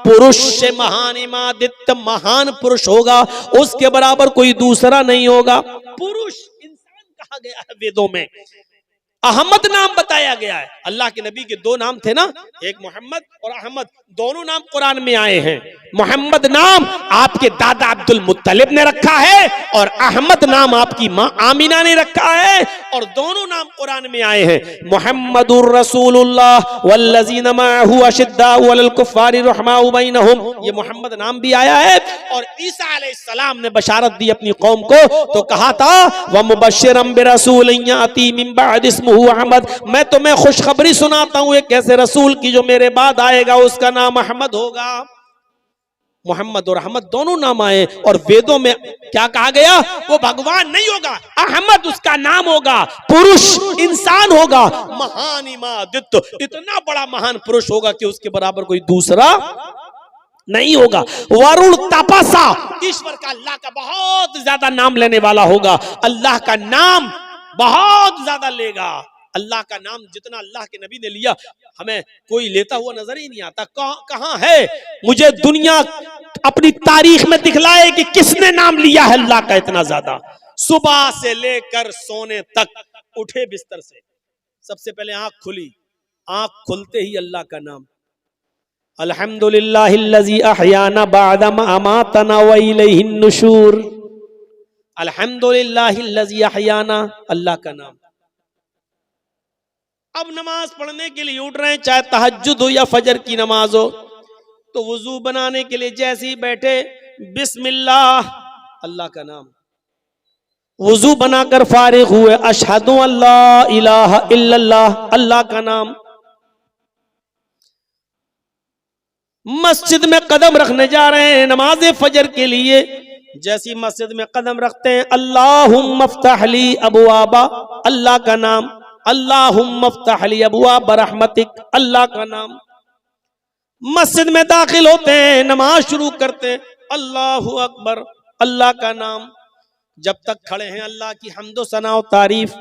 पुरुष से महानिमादित्य महान पुरुष होगा, उसके बराबर कोई दूसरा नहीं होगा। पुरुष इंसान कहा गया है वेदों में, अहमद नाम बताया गया है। अल्लाह के नबी के 2 नाम थे ना, एक मोहम्मद और अहमद, दोनों नाम कुरान में आए हैं। मोहम्मद नाम आपके दादा अब्दुल मुत्तलिब ने रखा है और अहमद नाम आपकी मां आमिना ने रखा है, और दोनों नाम कुरान में आए हैं। मुहम्मदुर रसूलुल्लाह वल्लज़ीना मअहू अशिद्दाउ अलल कुफ्फारि रहमाउ बैनहुम, ये मोहम्मद नाम भी आया है। और ईसा अलैहिस्सलाम ने बशारत दी अपनी कौम को, तो कहा था व मुबश्शिरम बिरसूलिन याती मिन बाद इस्मुहु अहमद, मैं तुम्हें खुशखबरी सुनाता हूं एक ऐसे रसूल की जो मेरे बाद आएगा, उसका नाम अहमद होगा। मोहम्मद और अहमद दोनों नाम आए, और वेदों में क्या कहा गया, वो भगवान नहीं होगा, अहमद उसका नाम होगा, पुरुष इंसान होगा, महान इमादित्य, इतना बड़ा महान पुरुष होगा कि उसके बराबर कोई दूसरा नहीं होगा। वरुण तपसा, ईश्वर का अल्लाह का बहुत ज्यादा नाम लेने वाला होगा, अल्लाह का नाम बहुत ज्यादा लेगा। अल्लाह का नाम जितना अल्लाह के नबी ने लिया, हमें कोई लेता हुआ नजर ही नहीं आता। कहां है, मुझे दुनिया अपनी तारीख में दिखलाए कि किसने नाम लिया है अल्लाह का इतना ज्यादा। सुबह से लेकर सोने तक, उठे बिस्तर से, सबसे पहले आंख खुली, आंख खुलते ही अल्लाह का नाम, अल्हम्दुलिल्लाहिल्लज़ी अहयाना बअदा मा अमातना व इलैहिन नुशूर। अल्हम्दुलिल्लाहिल्लज़ी अहयाना, अल्लाह का नाम। अब नमाज पढ़ने के लिए उठ रहे हैं, चाहे तहज्जुद हो या फजर की नमाज हो, तो वुजू बनाने के लिए जैसे ही बैठे, बिस्मिल्लाह, अल्लाह का नाम। वुजू बनाकर फारिग हुए, अशहदु अल्ला इलाहा इल्लल्लाह, अल्लाह का नाम। मस्जिद में कदम रखने जा रहे हैं नमाज फजर के लिए, जैसी मस्जिद में कदम रखते हैं, अल्लाहुम्मा फ़्तह ली अबवाबा, अल्लाह का नाम। अल्लाहुम्मा फ़्तह ली अबवाब रहमतिक, अल्लाह का नाम। मस्जिद में दाखिल होते हैं, नमाज शुरू करते हैं, अल्लाहु अकबर, अल्लाह का नाम। जब तक खड़े हैं अल्लाह की हम्दो सना और तारीफ।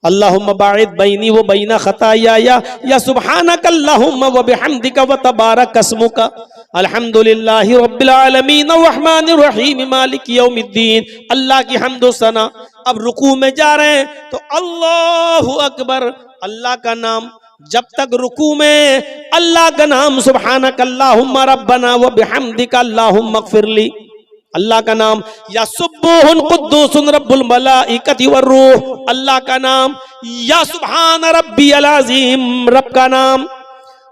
अल्लाहुम्मा बाइद बैनी व बैना खताया या सुब्हानक अल्लाहुम्मा व बिहम्दिका व तबारक अस्मुका, अल्हम्दुलिल्लाहि रब्बिल आलमीन अर्रहमानिर रहीम मालिक यौमिद्दीन, अल्लाह की हम्दो सना। अब रुकू में जा रहे हैं तो अल्लाहु अकबर, अल्लाह का नाम। जब तक रुकू में अल्लाह का नाम, सुब्हानक अल्लाहुम्मा रब्बना व बिहम्दिका अल्लाहुम्मा इग़फिरली, अल्लाह का नाम। या सुब्बुहुन कुद्दूसुन रब्बुल मलाइकति वर्रूह, अल्लाह का नाम। या सुब्हान रब्बियल अज़ीम, रब का नाम।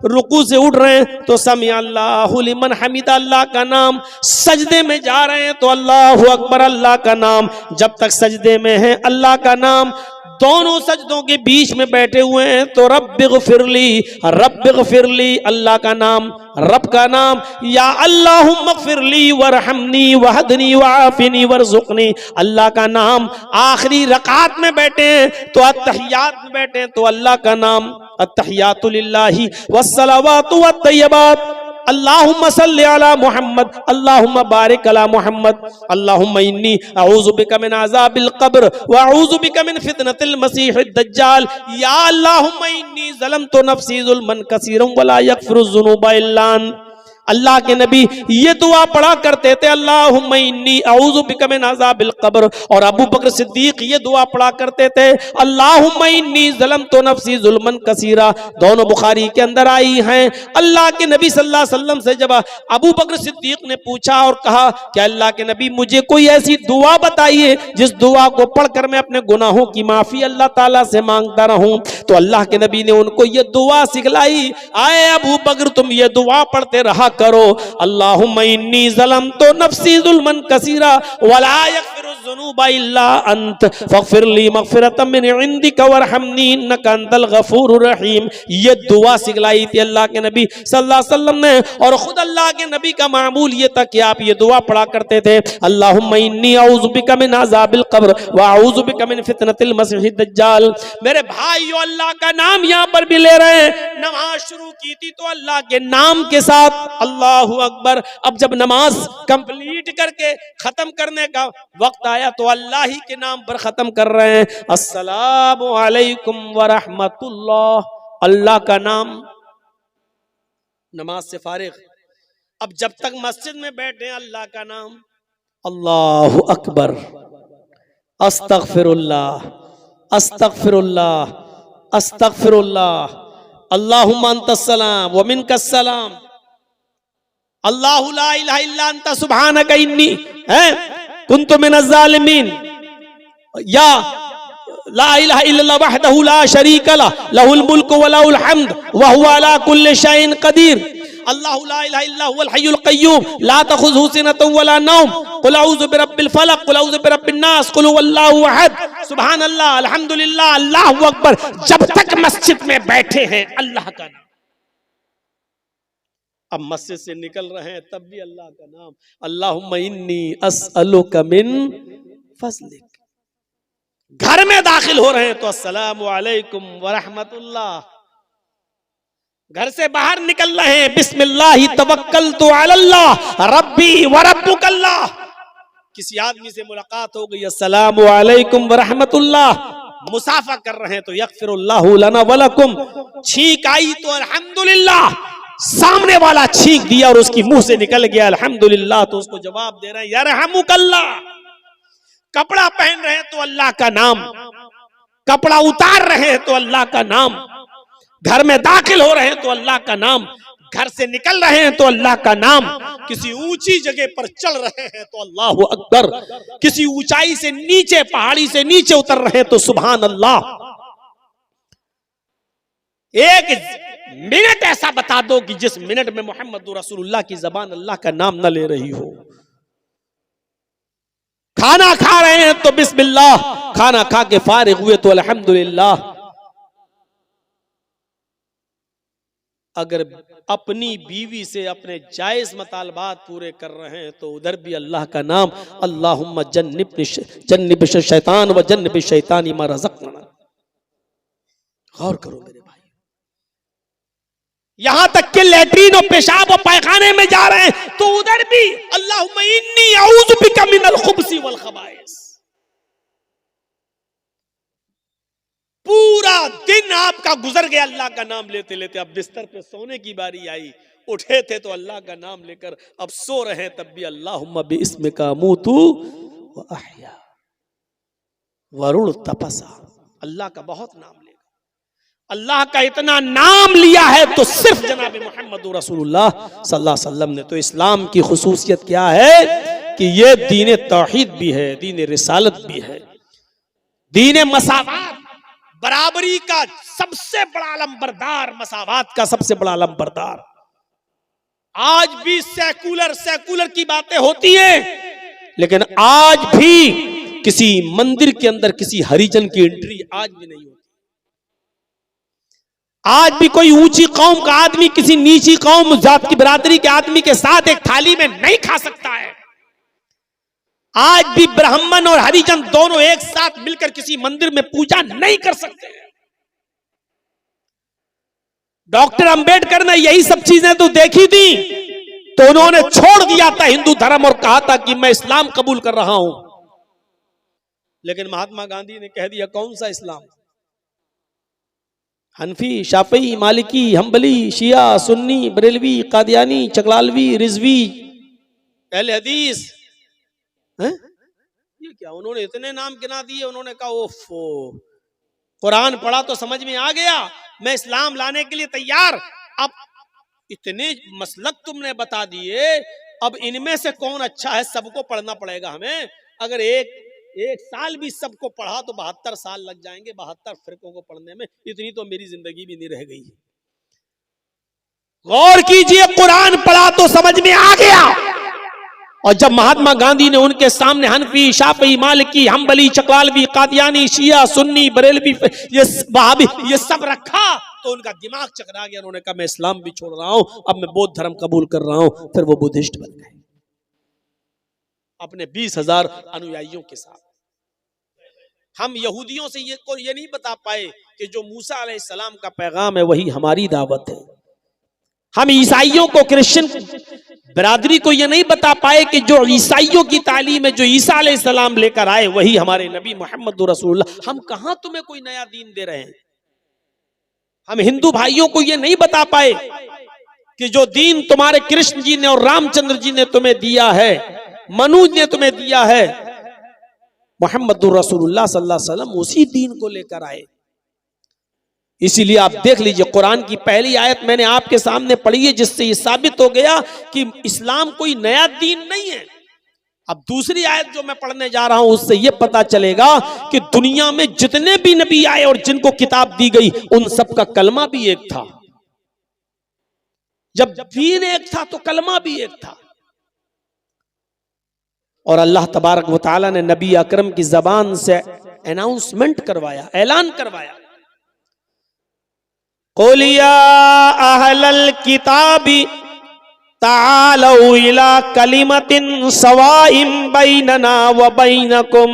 रुकू से उठ रहे हैं तो समी अल्लाहु लिमन हमिदा, अल्लाह का नाम। सजदे में जा रहे हैं तो अल्लाहु अकबर, अल्लाह का नाम। जब तक सजदे में है अल्लाह का नाम। दोनों सजदों के बीच में बैठे हुए हैं तो रब्बिग़फिरली, रब्बिग़फिरली, अल्लाह का नाम, रब का नाम। या अल्लाहुम्मा इग़फिरली वरहमनी वहदनी वआफ़िनी वरज़ुक़नी, अल्लाह का नाम। आखिरी रकात में बैठे हैं तो अत्तहियात में बैठे हैं तो अल्लाह का नाम, अत्तहियातु लिल्लाहि वस्सलावातु वत्तय्यिबात, अल्लाहुम्मा सल्लि अला मुहम्मद, अल्लाहुम्मा बारिक अला मुहम्मद, अल्लाहुम्मा इन्नी अऊज़ु बिका मिन अज़ाबिल क़ब्र व अऊज़ु बिका मिन फितनतिल मसीहिद दज्जाल। या अल्लाहुम्मा इन्नी ज़लमतु नफ़्सी ज़ुल्मन कसीरन व ला यग़फ़िरु ज़ुनूबा इल्ला अंत। अल्लाह के नबी ये दुआ पढ़ा करते थे, अल्लाहुम्मा इन्नी अऊज़ु बिका मिन अज़ाबिल क़ब्र। और अबू बकर सिद्दीक ये दुआ पढ़ा करते थे, अल्लाहुम्मा इन्नी ज़लमतु नफ़्सी ज़ुल्मन कसीरा। दोनों बुखारी के अंदर आई हैं। अल्लाह के नबी सल्लल्लाहु अलैहि वसल्लम से जब अबू बकर सिद्दीक ने पूछा और कहा कि अल्लाह के नबी मुझे कोई ऐसी दुआ बताइए जिस दुआ को पढ़कर मैं अपने गुनाहों की माफ़ी अल्लाह ताला से मांगता रहूं, तो अल्लाह के नबी ने उनको ये दुआ सिखलाई। आए अबू बकर, तुम ये दुआ पढ़ते रहा करो, अल्लाहुम्मा इन्नी ज़लमतु नफ़्सी ज़ुल्मन कसीरा वला यग़फ़िरु ज़ुनूबा इल्ला अंत फ़ग़फ़िरली मग़फ़िरतम मिन इंदिका वरहमनी इन्नका अंतल गफ़ूरुर रहीम। ये दुआ सिखलाई थी अल्लाह के नबी सल्लल्लाहु अलैहि वसल्लम ने। और खुद अल्लाह के नबी का मामूल ये था कि आप ये दुआ पढ़ा करते थे, अल्लाहुम्मा इन्नी अऊज़ु बिका मिन अज़ाबिल क़ब्र व अऊज़ु बिका मिन फितनतिल मसीहिद दज्जाल। मेरे भाइयों, अल्लाह का नाम यहाँ पर भी ले रहे हैं। नमाज शुरू की थी तो अल्लाह के नाम के साथ, अल्लाहु अकबर। अब जब नमाज कंप्लीट करके खत्म करने का वक्त आया तो अल्लाह ही के नाम पर खत्म कर रहे हैं, अस्सलामु अलैकुम व रहमतुल्लाह, अल्लाह का नाम। नमाज से फारिग, अब जब तक मस्जिद में बैठे हैं अल्लाह का नाम, अल्लाहु अकबर, अस्तगफिरुल्लाह, अस्तगफिरुल्लाह, अस्तगफिरुल्लाह, अल्लाहुम्मा अंतस्सलाम व मिनकस्सलाम, अल्लाहु ला इलाहा इल्ला अंता सुब्हानका इन्नी कुन्तु मिनज़ ज़ालिमीन। या ला इलाहा इल्लल्लाह वहदहु ला शरीका लहु लहुल मुल्कु व लहुल हम्द व हुवा अला कुल्लि शैइन क़दीर। अल्लाहु ला इलाहा इल्ला हुवल हय्युल क़य्यूम ला तख़ुज़ुहु सिनतुन व ला नौम क़ुल अऊज़ु बिरब्बिल फ़लक़ क़ुल अऊज़ु बिरब्बिन नास क़ुल हुवल्लाहु अहद सुब्हानल्लाह अल्हम्दुलिल्लाह अल्लाहु अकबर। जब तक मस्जिद में बैठे हैं अल्लाह का नाम, अब मस्जिद से निकल रहे हैं तब भी अल्लाह का नाम, अल्लाहुम्मा इन्नी अस्अलुका मिन फज़लिक। घर में दाखिल हो रहे हैं तो अस्सलामु अलैकुम व रहमतुल्लाह। घर से बाहर निकल रहे हैं बिस्मिल्लाहि तवक्कलतु अलल्लाह रब्बी व रब्बुकल्लाह। किसी आदमी से मुलाकात हो गई, अस्सलामु अलैकुम व रहमतुल्लाह। मुसाफा कर रहे हैं तो यगफिरुल्लाहु लना व लकुम। छींक आई तो अल्हम्दुलिल्लाह, सामने वाला छींक दिया और उसकी मुंह से निकल गया अल्हम्दुलिल्लाह, तो उसको जवाब दे रहे हैं यरहमुकल्लाह। कपड़ा पहन रहे हैं तो अल्लाह का नाम, कपड़ा उतार रहे हैं तो अल्लाह का नाम, घर में दाखिल हो रहे हैं तो अल्लाह का नाम, घर से निकल रहे हैं तो अल्लाह का नाम, किसी ऊंची जगह पर चल रहे हैं तो अल्लाहु अकबर, किसी ऊंचाई से नीचे, पहाड़ी से नीचे उतर रहे हैं तो सुभान अल्लाह। एक मिनट ऐसा बता दो कि जिस मिनट में मोहम्मद रसूलुल्लाह की जबान अल्लाह का नाम न ले रही हो। खाना खा रहे हैं तो बिस्मिल्लाह, खाना खा के फारिग हुए तो अल्हम्दुलिल्लाह। अगर अपनी बीवी से अपने जायज मतालबात पूरे कर रहे हैं तो उधर भी अल्लाह का नाम, अल्लाहुम्मा जन्निब शैतान व जन्निब शैतानी मा रज़क़ना। गौर करो मेरे भाई, यहां तक कि लैट्रीन और पेशाब और पैखाने में जा रहे हैं तो उधर भी अल्लाहुम्मा इन्नी अऊज़ु बिका मिनल खुब्सी वल खबाइस। पूरा दिन आपका गुजर गया अल्लाह का नाम लेते लेते, अब बिस्तर पे सोने की बारी आई, उठे थे तो अल्लाह का नाम लेकर, अब सो रहे तब भी अल्लाहुम्मा बिइस्मिका अमूतु व अहया वरुण तपसा। अल्लाह का बहुत नाम लेगा, अल्लाह का इतना नाम लिया है तो सिर्फ जनाब मोहम्मद रसूलुल्लाह सल्लल्लाहु अलैहि वसल्लम ने। तो इस्लाम की खुसूसियत क्या है कि ये दीन तौहीद भी है, दीन रिसालत भी है, दीन मसावात, बराबरी का सबसे बड़ा अलंबरदार, मसावात का सबसे बड़ा अलंबरदार। आज भी सेकुलर की बातें होती हैं, लेकिन आज भी किसी मंदिर के अंदर किसी हरिजन की एंट्री आज भी नहीं होती। आज भी कोई ऊंची कौम का आदमी किसी नीची कौम जात की बिरादरी के आदमी के साथ एक थाली में नहीं खा सकता है। आज भी ब्राह्मण और हरिजन दोनों एक साथ मिलकर किसी मंदिर में पूजा नहीं कर सकते। डॉक्टर अंबेडकर ने यही सब चीजें तो देखी थी, तो उन्होंने छोड़ दिया था हिंदू धर्म और कहा था कि मैं इस्लाम कबूल कर रहा हूं। लेकिन महात्मा गांधी ने कह दिया कौन सा इस्लाम? हनफी, शाफई, मालिकी, हम्बली, शिया, सुन्नी, बरेलवी, कादियानी, चकलालवी, रिजवी, अहले हदीस। ये क्या, उन्होंने इतने नाम गिना दिए। उन्होंने कहा ओफो, कुरान पढ़ा तो समझ में आ गया, मैं इस्लाम लाने के लिए तैयार। अब इतने मसलक तुमने बता दिए, अब इनमें से कौन अच्छा है? सबको पढ़ना पड़ेगा हमें। अगर एक साल भी सबको पढ़ा तो 72 साल लग जाएंगे 72 फिरकों को पढ़ने में। इतनी तो मेरी जिंदगी भी नहीं रह गई। गौर कीजिए, कुरान पढ़ा तो समझ में आ गया। और जब महात्मा गांधी ने उनके सामने हनफी, शाफी, मालिकी, हम्बली, चकलालवी, कादियानी, शिया, सुन्नी, बरेलवी, ये वहाबी, ये सब रखा तो उनका दिमाग चकरा गया। उन्होंने कहा मैं इस्लाम भी छोड़ रहा हूं, अब मैं बौद्ध धर्म कबूल कर रहा हूं। फिर वो बुद्धिस्ट बन गए अपने 20,000 अनुयायियों के साथ। हम यहूदियों से ये नहीं बता पाए कि जो मूसा अलैहिस्सलाम का पैगाम है वही हमारी दावत है। हम ईसाइयों को, क्रिश्चियन बिरादरी को ये नहीं बता पाए कि जो ईसाइयों की तालीम है, जो ईसा अलैहिस्सलाम लेकर आए वही हमारे नबी मोहम्मद रसूलुल्लाह। हम कहां तुम्हें कोई नया दीन दे रहे हैं। हम हिंदू भाइयों को ये नहीं बता पाए कि जो दीन तुम्हारे कृष्ण जी ने और रामचंद्र जी ने तुम्हें दिया है, मनु ने तुम्हें दिया है, मोहम्मद रसूलुल्लाह सल्लल्लाहु अलैहि वसल्लम उसी दीन को लेकर आए। इसीलिए आप देख लीजिए, कुरान की पहली आयत मैंने आपके सामने पढ़ी है, जिससे ये साबित हो गया कि इस्लाम कोई नया दीन नहीं है। अब दूसरी आयत जो मैं पढ़ने जा रहा हूं उससे ये पता चलेगा कि दुनिया में जितने भी नबी आए और जिनको किताब दी गई उन सब का कलमा भी एक था। जब दीन एक था तो कलमा भी एक था। और अल्लाह तबारक व तआला ने नबी अकरम की जबान से अनाउंसमेंट करवाया, ऐलान करवाया, क़ुल या अहलल किताबी तालौ इला कलिमतिन सवाइम बैनना व बैनकुम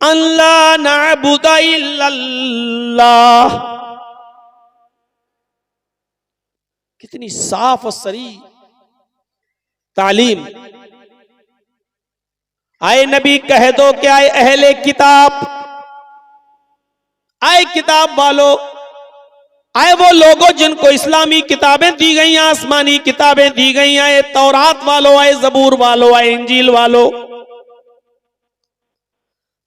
अल्ला नअबुदा इल्लल्लाह। कितनी साफ और सरी तालीम। आए नबी कह दो कि आए अहले किताब, आए किताब वालों, आए वो लोगों जिनको इस्लामी किताबें दी गई, आसमानी किताबें दी गई, आए तौरात वालों, आए जबूर वालों, आए इंजील वालों,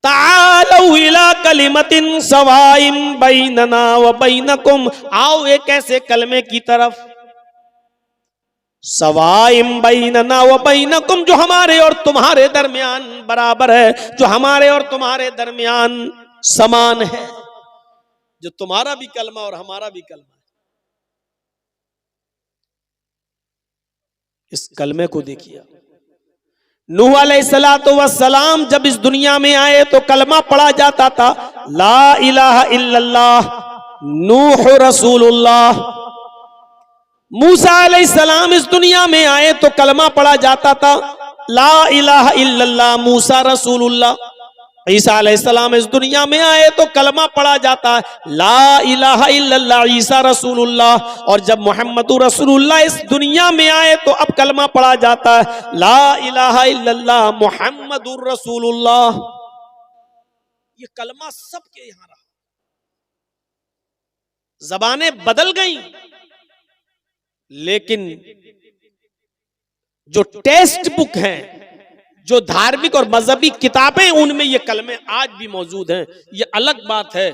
तालौ इला कलिमतिन सवाइम बैनना व बैनकुम, आओ एक ऐसे कलमे की तरफ, सवाइम बैनना व बैनकुम, जो हमारे और तुम्हारे दरमियान बराबर है, जो हमारे और तुम्हारे दरमियान समान है, जो तुम्हारा भी कलमा और हमारा भी कलमा है। इस कलमे को देखिए। नूह अलैहिस्सलातु वस्सलाम जब इस दुनिया में आए तो कलमा पढ़ा जाता था, ला इलाहा इल्लल्लाह नूह रसूलुल्लाह। मूसा अलैहिस्सलाम इस दुनिया में आए तो कलमा पढ़ा जाता था, ला इलाहा इल्लल्लाह मूसा रसूलुल्लाह। ईसा अलैहिस्सलाम इस दुनिया में आए तो कलमा पढ़ा जाता है, ला इलाहा इल्लल्लाह ईसा रसूलुल्लाह। और जब मुहम्मदुर रसूलुल्लाह इस दुनिया में आए तो अब कलमा पढ़ा जाता है, ला इलाहा इल्लल्लाह मुहम्मदुर रसूलुल्लाह। ये कलमा सबके यहां रहा। जबानें बदल गई, लेकिन जो टेक्स्ट बुक हैं, जो धार्मिक और मजहबी किताबें, उनमें ये कलमे आज भी मौजूद हैं। ये अलग बात है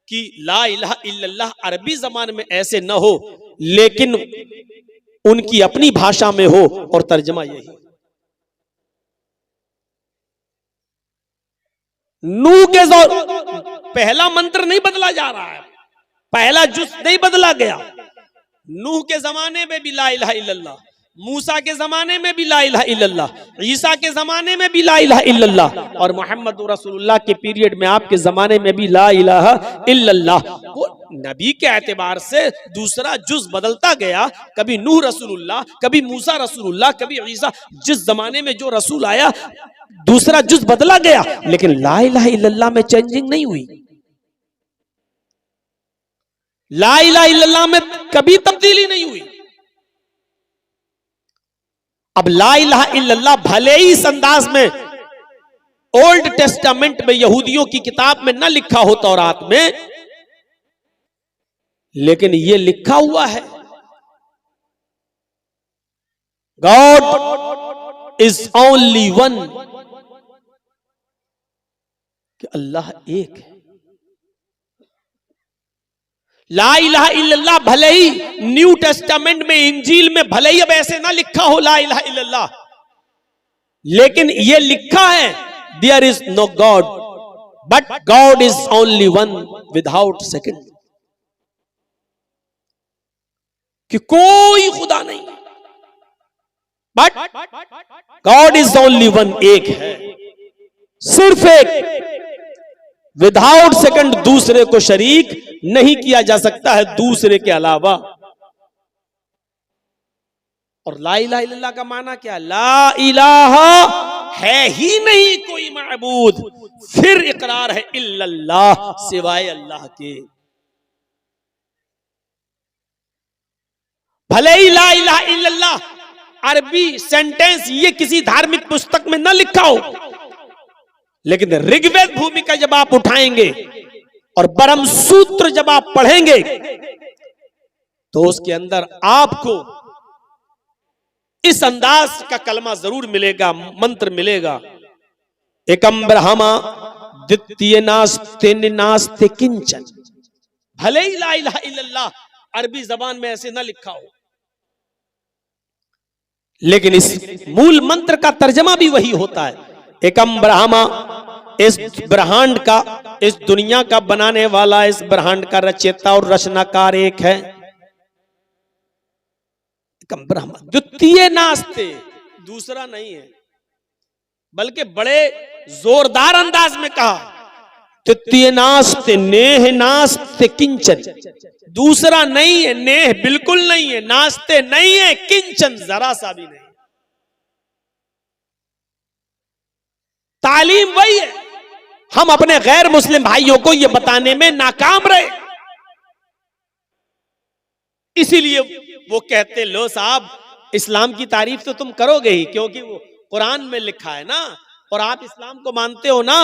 कि ला इलाहा इल्लल्लाह अरबी जबान में ऐसे न हो, लेकिन उनकी अपनी भाषा में हो और तर्जमा यही। नूह के पहला मंत्र नहीं बदला जा रहा है, पहला जुज़ नहीं बदला गया। नूह के जमाने में भी ला इलाहा इल्लल्लाह, मूसा के जमाने में भी ला इलाहा इल्लल्लाह, ईसा के जमाने में भी ला इलाहा इल्लल्लाह, और मोहम्मद रसूलुल्लाह के पीरियड में आपके जमाने में भी ला इलाहा इल्लल्लाह। वो नबी के एतबार से दूसरा जुज़ बदलता गया, कभी नूह रसूलुल्लाह, कभी मूसा रसूलुल्लाह, कभी ईसा, जिस जमाने में जो रसूल आया दूसरा जुज़ बदला गया, लेकिन ला इलाहा इल्लल्लाह में चेंजिंग नहीं हुई। ला इलाहा इल्लल्लाह में कभी तब्दीली नहीं हुई। अब ला इलाहा इल्लल्लाह भले ही इस अंदाज में ओल्ड टेस्टामेंट में यहूदियों की किताब में न लिखा हो तौरात में, लेकिन यह लिखा हुआ है, गॉड इज ओनली वन, कि अल्लाह एक है। ला इलाहा इल्लल्लाह भले ही न्यू टेस्टामेंट में, इंजील में भले ही अब ऐसे ना लिखा हो ला इलाहा इल्लल्लाह, लेकिन ये लिखा है there is no God but God is only one without second, कि कोई खुदा नहीं, but God is only one, एक है, सिर्फ एक, विदाउट सेकंड, दूसरे को शरीक नहीं किया जा सकता है दूसरे के अलावा। और ला इलाहा इल्लल्लाह का माना क्या? ला इलाहा है ही नहीं कोई माबूद, फिर इकरार है इल्लल्लाह, सिवाय अल्लाह के। भले ही ला इलाहा इल्लल्लाह अरबी सेंटेंस ये किसी धार्मिक पुस्तक में न लिखा हो, लेकिन ऋग्वेद भूमिका जब आप उठाएंगे और ब्रह्म सूत्र जब आप पढ़ेंगे तो उसके अंदर आपको इस अंदाज का कलमा जरूर मिलेगा, मंत्र मिलेगा। एकम ब्रह्मा द्वितीय नास्ते नास्ते किंचन। भले ही ला इलाहा इल्लल्लाह अरबी जबान में ऐसे ना लिखा हो, लेकिन इस मूल मंत्र का तर्जमा भी वही होता है। एकम ब्रह्मा, इस ब्रह्मांड का, इस दुनिया का बनाने वाला, इस ब्रह्मांड का रचयिता और रचनाकार एक है। एकम ब्रह्मा द्वितीय नास्ते, दूसरा नहीं है, बल्कि बड़े जोरदार अंदाज में कहा तृतीय नास्ते नेह नास्ते किंचन, दूसरा नहीं है, नेह बिल्कुल नहीं है, नास्ते नहीं है, किंचन जरा सा भी नहीं। तालीम वही है। हम अपने गैर मुस्लिम भाइयों को यह बताने में नाकाम रहे, इसीलिए वो कहते लो साहब इस्लाम की तारीफ तो तुम करोगे ही, क्योंकि वो कुरान में लिखा है ना, और आप इस्लाम को मानते हो ना।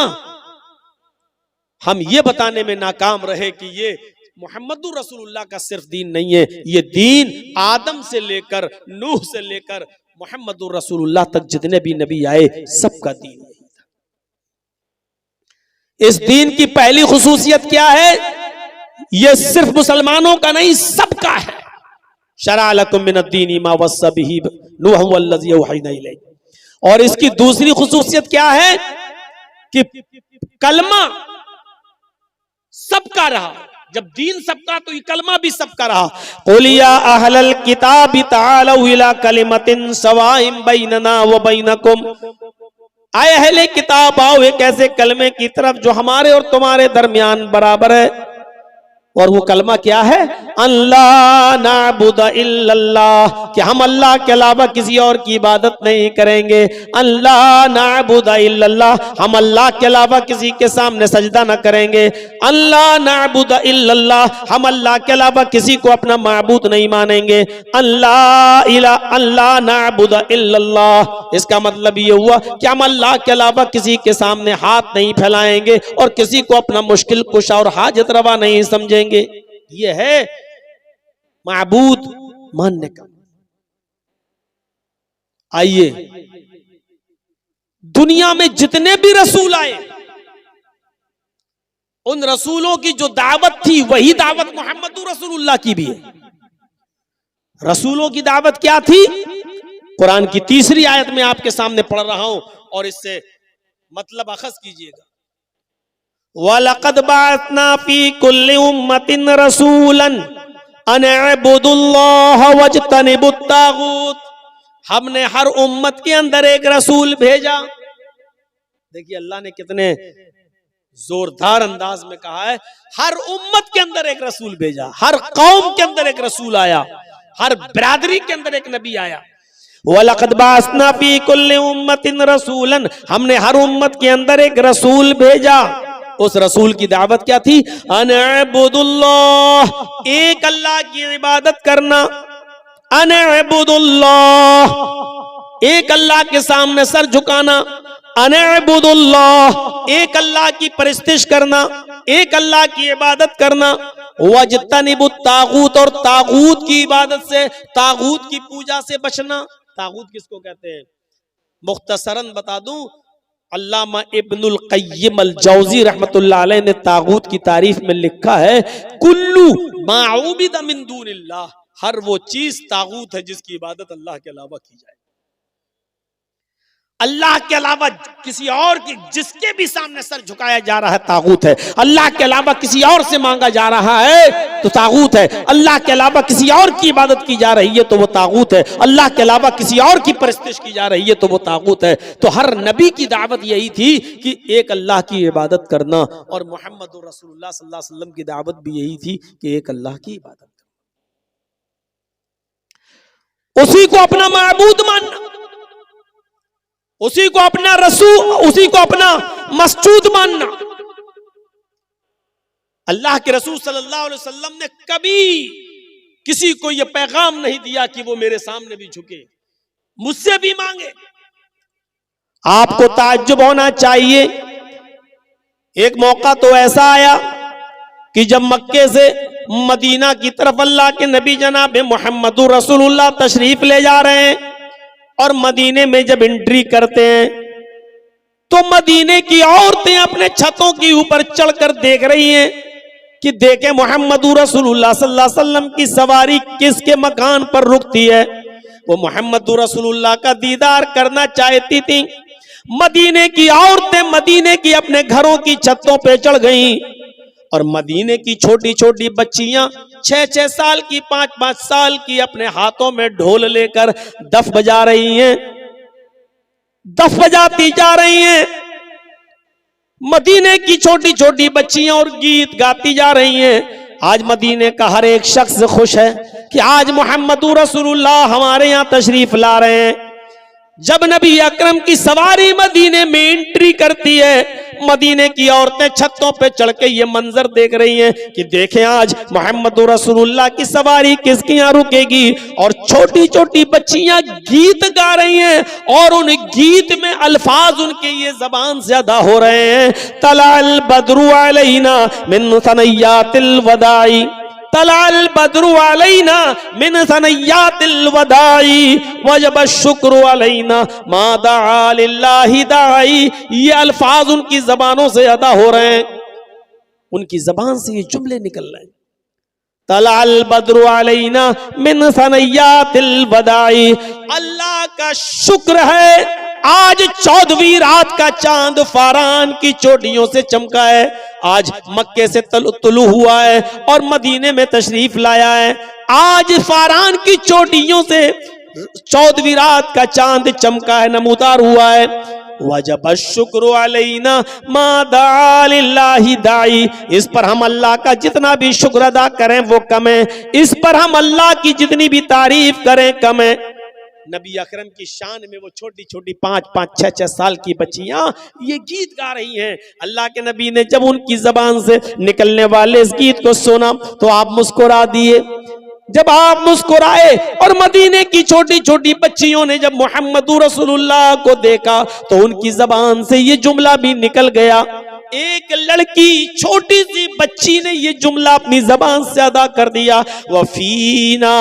हम ये बताने में नाकाम रहे कि ये मुहम्मदुर रसूलुल्लाह का सिर्फ दीन नहीं है, ये दीन आदम से लेकर नूह से लेकर मुहम्मदुर रसूलुल्लाह तक जितने भी नबी आए सबका दीन है। इस दीन की पहली खुसूसियत क्या है? यह सिर्फ मुसलमानों का नहीं, सबका है। शरअ लकुम मिनद्दीनि मा वस्सा बिही नूह वल्लज़ी औहयना इलैक। और इसकी दूसरी खुसूसियत क्या है कि कलमा सबका रहा। जब दीन सबका तो ये कलमा भी सबका रहा। कुल या अहलल किताबि तालौ इला कलिमतिन सवाइम बैनना व बैनकुम, आए अहले किताब आओ एक ऐसे कलमे की तरफ जो हमारे और तुम्हारे दरमियान बराबर है। और वो कलमा क्या है? अल्लाह नाबुदा इल्लल्लाह, कि हम अल्लाह के अलावा किसी और की इबादत नहीं करेंगे। अल्लाह नाबुदा इल्लल्लाह, हम अल्लाह के अलावा किसी के सामने सजदा न करेंगे। अल्लाह नाबुदा इल्लल्लाह, हम अल्लाह के अलावा किसी को अपना माबूद नहीं मानेंगे। अल्लाह नाबुदा इल्लल्लाह, इसका मतलब ये हुआ कि हम अल्लाह के अलावा किसी के सामने हाथ नहीं फैलाएंगे और किसी को अपना मुश्किल कुशा और हाजत रवा नहीं समझेंगे। ये है माबूद मानने का। आइए, दुनिया में जितने भी रसूल आए, उन रसूलों की जो दावत थी वही दावत मुहम्मदुर रसूलुल्लाह की भी है। रसूलों की दावत क्या थी? कुरान की तीसरी आयत में आपके सामने पढ़ रहा हूं और इससे मतलब अखज़ कीजिएगा। वलक़द बअसना फी कुल्लि उम्मतिन रसूलन अन अअबुदुल्लाह वज्तनिबुत तागूत, हमने हर उम्मत के अंदर एक रसूल भेजा। देखिए अल्लाह ने कितने जोरदार अंदाज में कहा है, हर उम्मत के अंदर एक रसूल भेजा, हर कौम के अंदर एक रसूल आया, हर बिरादरी के अंदर एक नबी आया। वलक़द बअसना फी कुल्लि उम्मतिन रसूलन, हमने हर उम्मत के अंदर एक रसूल भेजा। उस रसूल की दावत क्या थी? अनअबुदुल्लाह, एक अल्लाह की इबादत करना। अनअबुदुल्लाह, एक अल्लाह के सामने सर झुकाना। अनअबुदुल्लाह, एक अल्लाह की परिस्तिश करना, एक अल्लाह की इबादत करना। वज्तनिबुत तागूत, और तागूत की इबादत से, तागूत की पूजा से बचना। तागूत किसको कहते हैं? मुख्तसरन बता दूं, अल्लामा इब्नुल क़य्यिम अल जौज़ी रहमतुल्लाह अलैह ने तागूत की तारीफ में लिखा है, कुल्लु मा उबिदा मिन दूनिल्लाह, हर वो चीज तागूत है जिसकी इबादत अल्लाह के अलावा की जाए। अल्लाह के अलावा किसी और की, जिसके भी सामने सर झुकाया जा रहा है तागूत है। अल्लाह के अलावा किसी और से मांगा जा रहा है तो तागूत है। अल्लाह के अलावा किसी और की इबादत की जा रही है तो वो तागूत है। अल्लाह के अलावा किसी और की परस्तिश की जा रही है तो वो तागूत है। तो हर नबी की दावत यही थी कि एक अल्लाह की इबादत करना, और मुहम्मदुर रसूलुल्लाह सल्लल्लाहु अलैहि वसल्लम की दावत भी यही थी कि एक अल्लाह की इबादत करना, उसी को अपना माबूद मानना, उसी को अपना रसूल, उसी को अपना मसजूद मानना। अल्लाह के रसूल सल्लल्लाहु अलैहि वसल्लम ने कभी किसी को यह पैगाम नहीं दिया कि वो मेरे सामने भी झुके, मुझसे भी मांगे। आपको ताज्जुब होना चाहिए, एक मौका तो ऐसा आया कि जब मक्के से मदीना की तरफ अल्लाह के नबी जनाब मुहम्मदुर रसूलुल्लाह तशरीफ ले जा रहे हैं, और मदीने में जब एंट्री करते हैं तो मदीने की औरतें अपने छतों के ऊपर चढ़कर देख रही हैं कि देखें मुहम्मदुर रसूलुल्लाह सल्लल्लाहु अलैहि वसल्लम की सवारी किसके मकान पर रुकती है। वो मुहम्मदुर रसूलुल्लाह का दीदार करना चाहती थी। मदीने की औरतें मदीने की अपने घरों की छतों पे चढ़ गईं, और मदीने की छोटी छोटी बच्चियां 6-6 साल की, 5-5 साल की, अपने हाथों में ढोल लेकर दफ बजा रही हैं, दफ बजाती जा रही हैं। मदीने की छोटी छोटी बच्चियां और गीत गाती जा रही हैं। आज मदीने का हर एक शख्स खुश है कि आज मोहम्मदुर रसूलुल्लाह हमारे यहां तशरीफ ला रहे हैं। जब नबी अकरम की सवारी मदीने में एंट्री करती है, मदीने की औरतें छतों पे चढ़ के ये मंजर देख रही हैं कि देखें आज मोहम्मदुर रसूलुल्लाह की सवारी किसके यहाँ रुकेगी। और छोटी छोटी बच्चियां गीत गा रही हैं और उन गीत में अल्फाज उनके ये जबान से अदा हो रहे हैं। तलाल बद्रु अलैना मिन सनय्यातिल वदाई, तलाल बद्रु अलैना मिन सनय्यातिल वदाई, वजब शुक्र अलैना मा दआ लिल्लाहि दाई। ये अल्फाज उनकी जबानों से अदा हो रहे हैं, उनकी जबान से ये जुमले निकल रहे हैं। तलाल बद्रु अलैना मिन सनय्यातिल वदाई, अल्लाह का शुक्र है आज 14वीं रात का चांद फारान की चोटियों से चमका है। आज मक्के से तुलू हुआ है और मदीने में तशरीफ लाया है। आज फारान की चोटियों से 14वीं रात का चांद चमका है, नमूदार हुआ है। वजब शुक्र अलैना मा दआ लिल्लाहि दाई, इस पर हम अल्लाह का जितना भी शुक्र अदा करें वो कम है, इस पर हम अल्लाह की जितनी भी तारीफ करें कम है। नबी अकरम की शान में वो छोटी छोटी 5-5, 6-6 साल की बच्चियां ये गीत गा रही हैं। अल्लाह के नबी ने जब उनकी जबान से निकलने वाले इस गीत को सुना तो आप मुस्कुरा दिए। जब आप मुस्कुराए और मदीने की छोटी छोटी बच्चियों ने जब मोहम्मदुर रसूलुल्लाह को देखा तो उनकी जबान से ये जुमला भी निकल गया। एक लड़की छोटी सी बच्ची ने ये जुमला अपनी जबान से अदा कर दिया, वफीना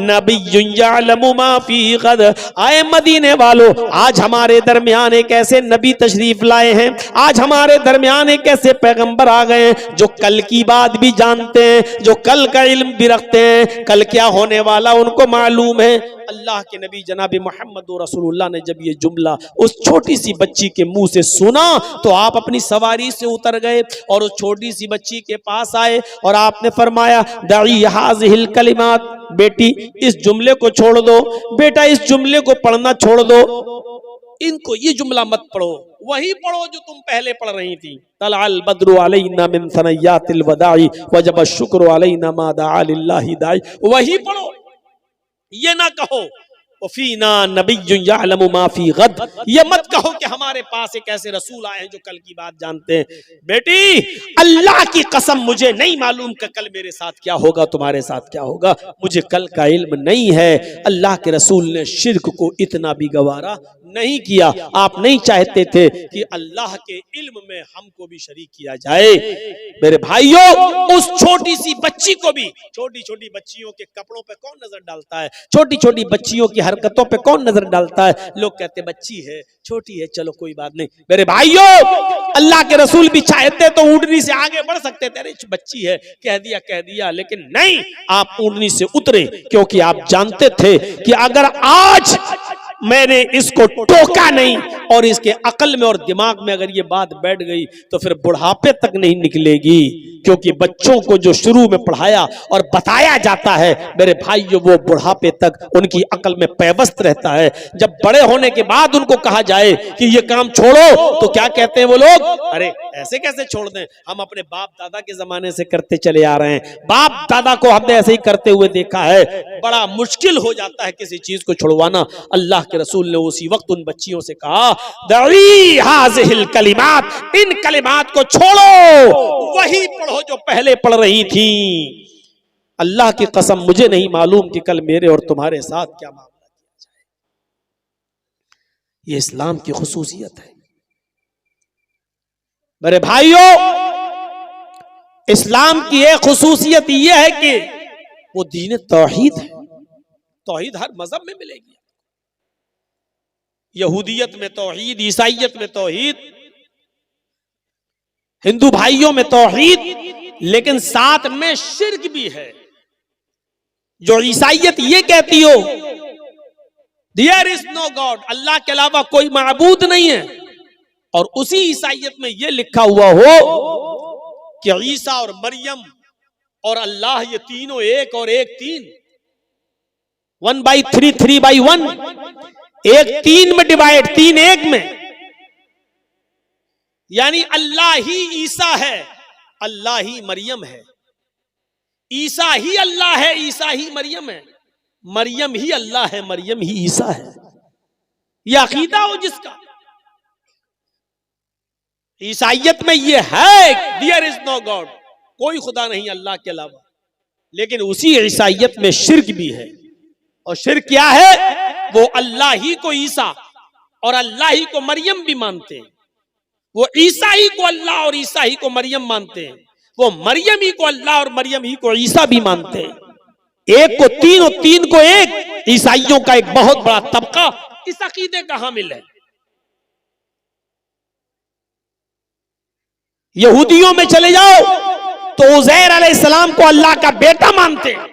नबियुन यअलमु मा फी गद। आए मदीने वालों, आज हमारे दरमियान एक ऐसे नबी तशरीफ लाए हैं, आज हमारे दरमियान एक ऐसे पैगंबर आ गए हैं जो कल की बात भी जानते हैं, जो कल का इल्म भी रखते हैं, कल क्या होने वाला उनको मालूम है। अल्लाह के नबी जनाब मोहम्मद रसूलुल्लाह ने जब ये जुमला उस छोटी सी बच्ची के मुंह से सुना तो आप अपनी सवारी से उतर गए और उस छोटी सी बच्ची के पास आए और आपने फरमाया दई हाज़िहिल कलिमात, बेटी इस जुमले को छोड़ दो, बेटा इस जुमले को पढ़ना छोड़ दो, इनको ये जुमला मत पढ़ो, वही पढ़ो जो तुम पहले पढ़ रही थी। तलाल बद्रु अलैना मिन सनय्यातिल वदाई, वजब शुक्र अलैना मा दआ लिल्लाहि दाई, वही पढ़ो, ये ना कहो वफीना नबियुन यअलमु मा फी गद, ये मत कहो कि हमारे पास एक ऐसे रसूल आए हैं जो कल की बात जानते हैं। बेटी अल्लाह की कसम मुझे नहीं मालूम कि कल मेरे साथ क्या होगा, तुम्हारे साथ क्या होगा, मुझे कल का इल्म नहीं है। अल्लाह के रसूल ने शिर्क को इतना भी गवारा नहीं किया। आप नहीं चाहते थे कि अल्लाह के इल्म में हमको भी शरीक किया जाए। मेरे भाइयों, उस छोटी सी बच्ची को भी, छोटी छोटी बच्चियों के कपड़ों पे कौन नजर डालता है, छोटी छोटी बच्चियों की हरकतों पे कौन नजर डालता है। लोग कहते बच्ची है, छोटी है, चलो कोई बात नहीं। मेरे भाइयों, अल्लाह के रसूल भी चाहते तो ऊँटनी से आगे बढ़ सकते थे, अरे बच्ची है कह दिया, लेकिन नहीं, आप ऊँटनी से उतरे क्योंकि आप जानते थे कि अगर आज मैंने इसको टोका नहीं और इसके अकल में और दिमाग में अगर ये बात बैठ गई तो फिर बुढ़ापे तक नहीं निकलेगी। क्योंकि बच्चों को जो शुरू में पढ़ाया और बताया जाता है मेरे भाइयों, वो बुढ़ापे तक उनकी अकल में पैवस्त रहता है। जब बड़े होने के बाद उनको कहा जाए कि ये काम छोड़ो तो क्या कहते हैं वो लोग, अरे ऐसे कैसे छोड़ दें, हम अपने बाप दादा के जमाने से करते चले आ रहे हैं, बाप दादा को हमने ऐसे ही करते हुए देखा है। बड़ा मुश्किल हो जाता है किसी चीज को छुड़वाना। अल्लाह के रसूल ने उसी वक्त उन बच्चियों से कहा दई हाज़िहिल कलिमात, इन कलिमात को छोड़ो, वही पढ़ो जो पहले पढ़ रही थी। अल्लाह की कसम मुझे नहीं मालूम कि कल मेरे और तुम्हारे साथ क्या मामला किया जाए। ये इस्लाम की खुसूसियत है मेरे भाइयों। इस्लाम की एक खुसूसियत यह है कि वो दीन तौहीद है। तौहीद हर मजहब में मिलेगी, यहूदियत में तौहीद, ईसाइयत में तौहीद, हिंदू भाइयों में तौहीद, लेकिन साथ में शिर्क भी है। जो ईसाइयत ये कहती हो देयर इज नो गॉड, अल्लाह के अलावा कोई माबूद नहीं है, और उसी ईसाइयत में ये लिखा हुआ हो कि ईसा और मरियम और अल्लाह ये तीनों एक और एक तीन, 1/3, 3/1, एक तीन में डिवाइड, तीन एक में। यानी अल्लाह ही ईसा है, अल्लाह ही मरियम है। ईसा ही अल्लाह है, ईसा ही मरियम है। मरियम ही अल्लाह है, मरियम ही ईसा है। यह अकीदा हो जिसका, ईसाइयत में यह है, देयर इज नो गॉड, कोई खुदा नहीं अल्लाह के अलावा। लेकिन उसी ईसाइयत में शिर्क भी है। और शिर्क क्या है? वो अल्लाह ही को ईसा और अल्लाह ही को मरियम भी मानते हैं। वो ईसा ही को अल्लाह और ईसा ही को मरियम मानते हैं। वो मरियम ही को अल्लाह और मरियम ही को ईसा भी मानते हैं। एक को तीन और तीन को एक, ईसाइयों का एक बहुत बड़ा तबका इस अकीदे का हामिल है। यहूदियों में चले जाओ तो उज़ैर अलैहिस्सलाम को अल्लाह का बेटा मानते हैं।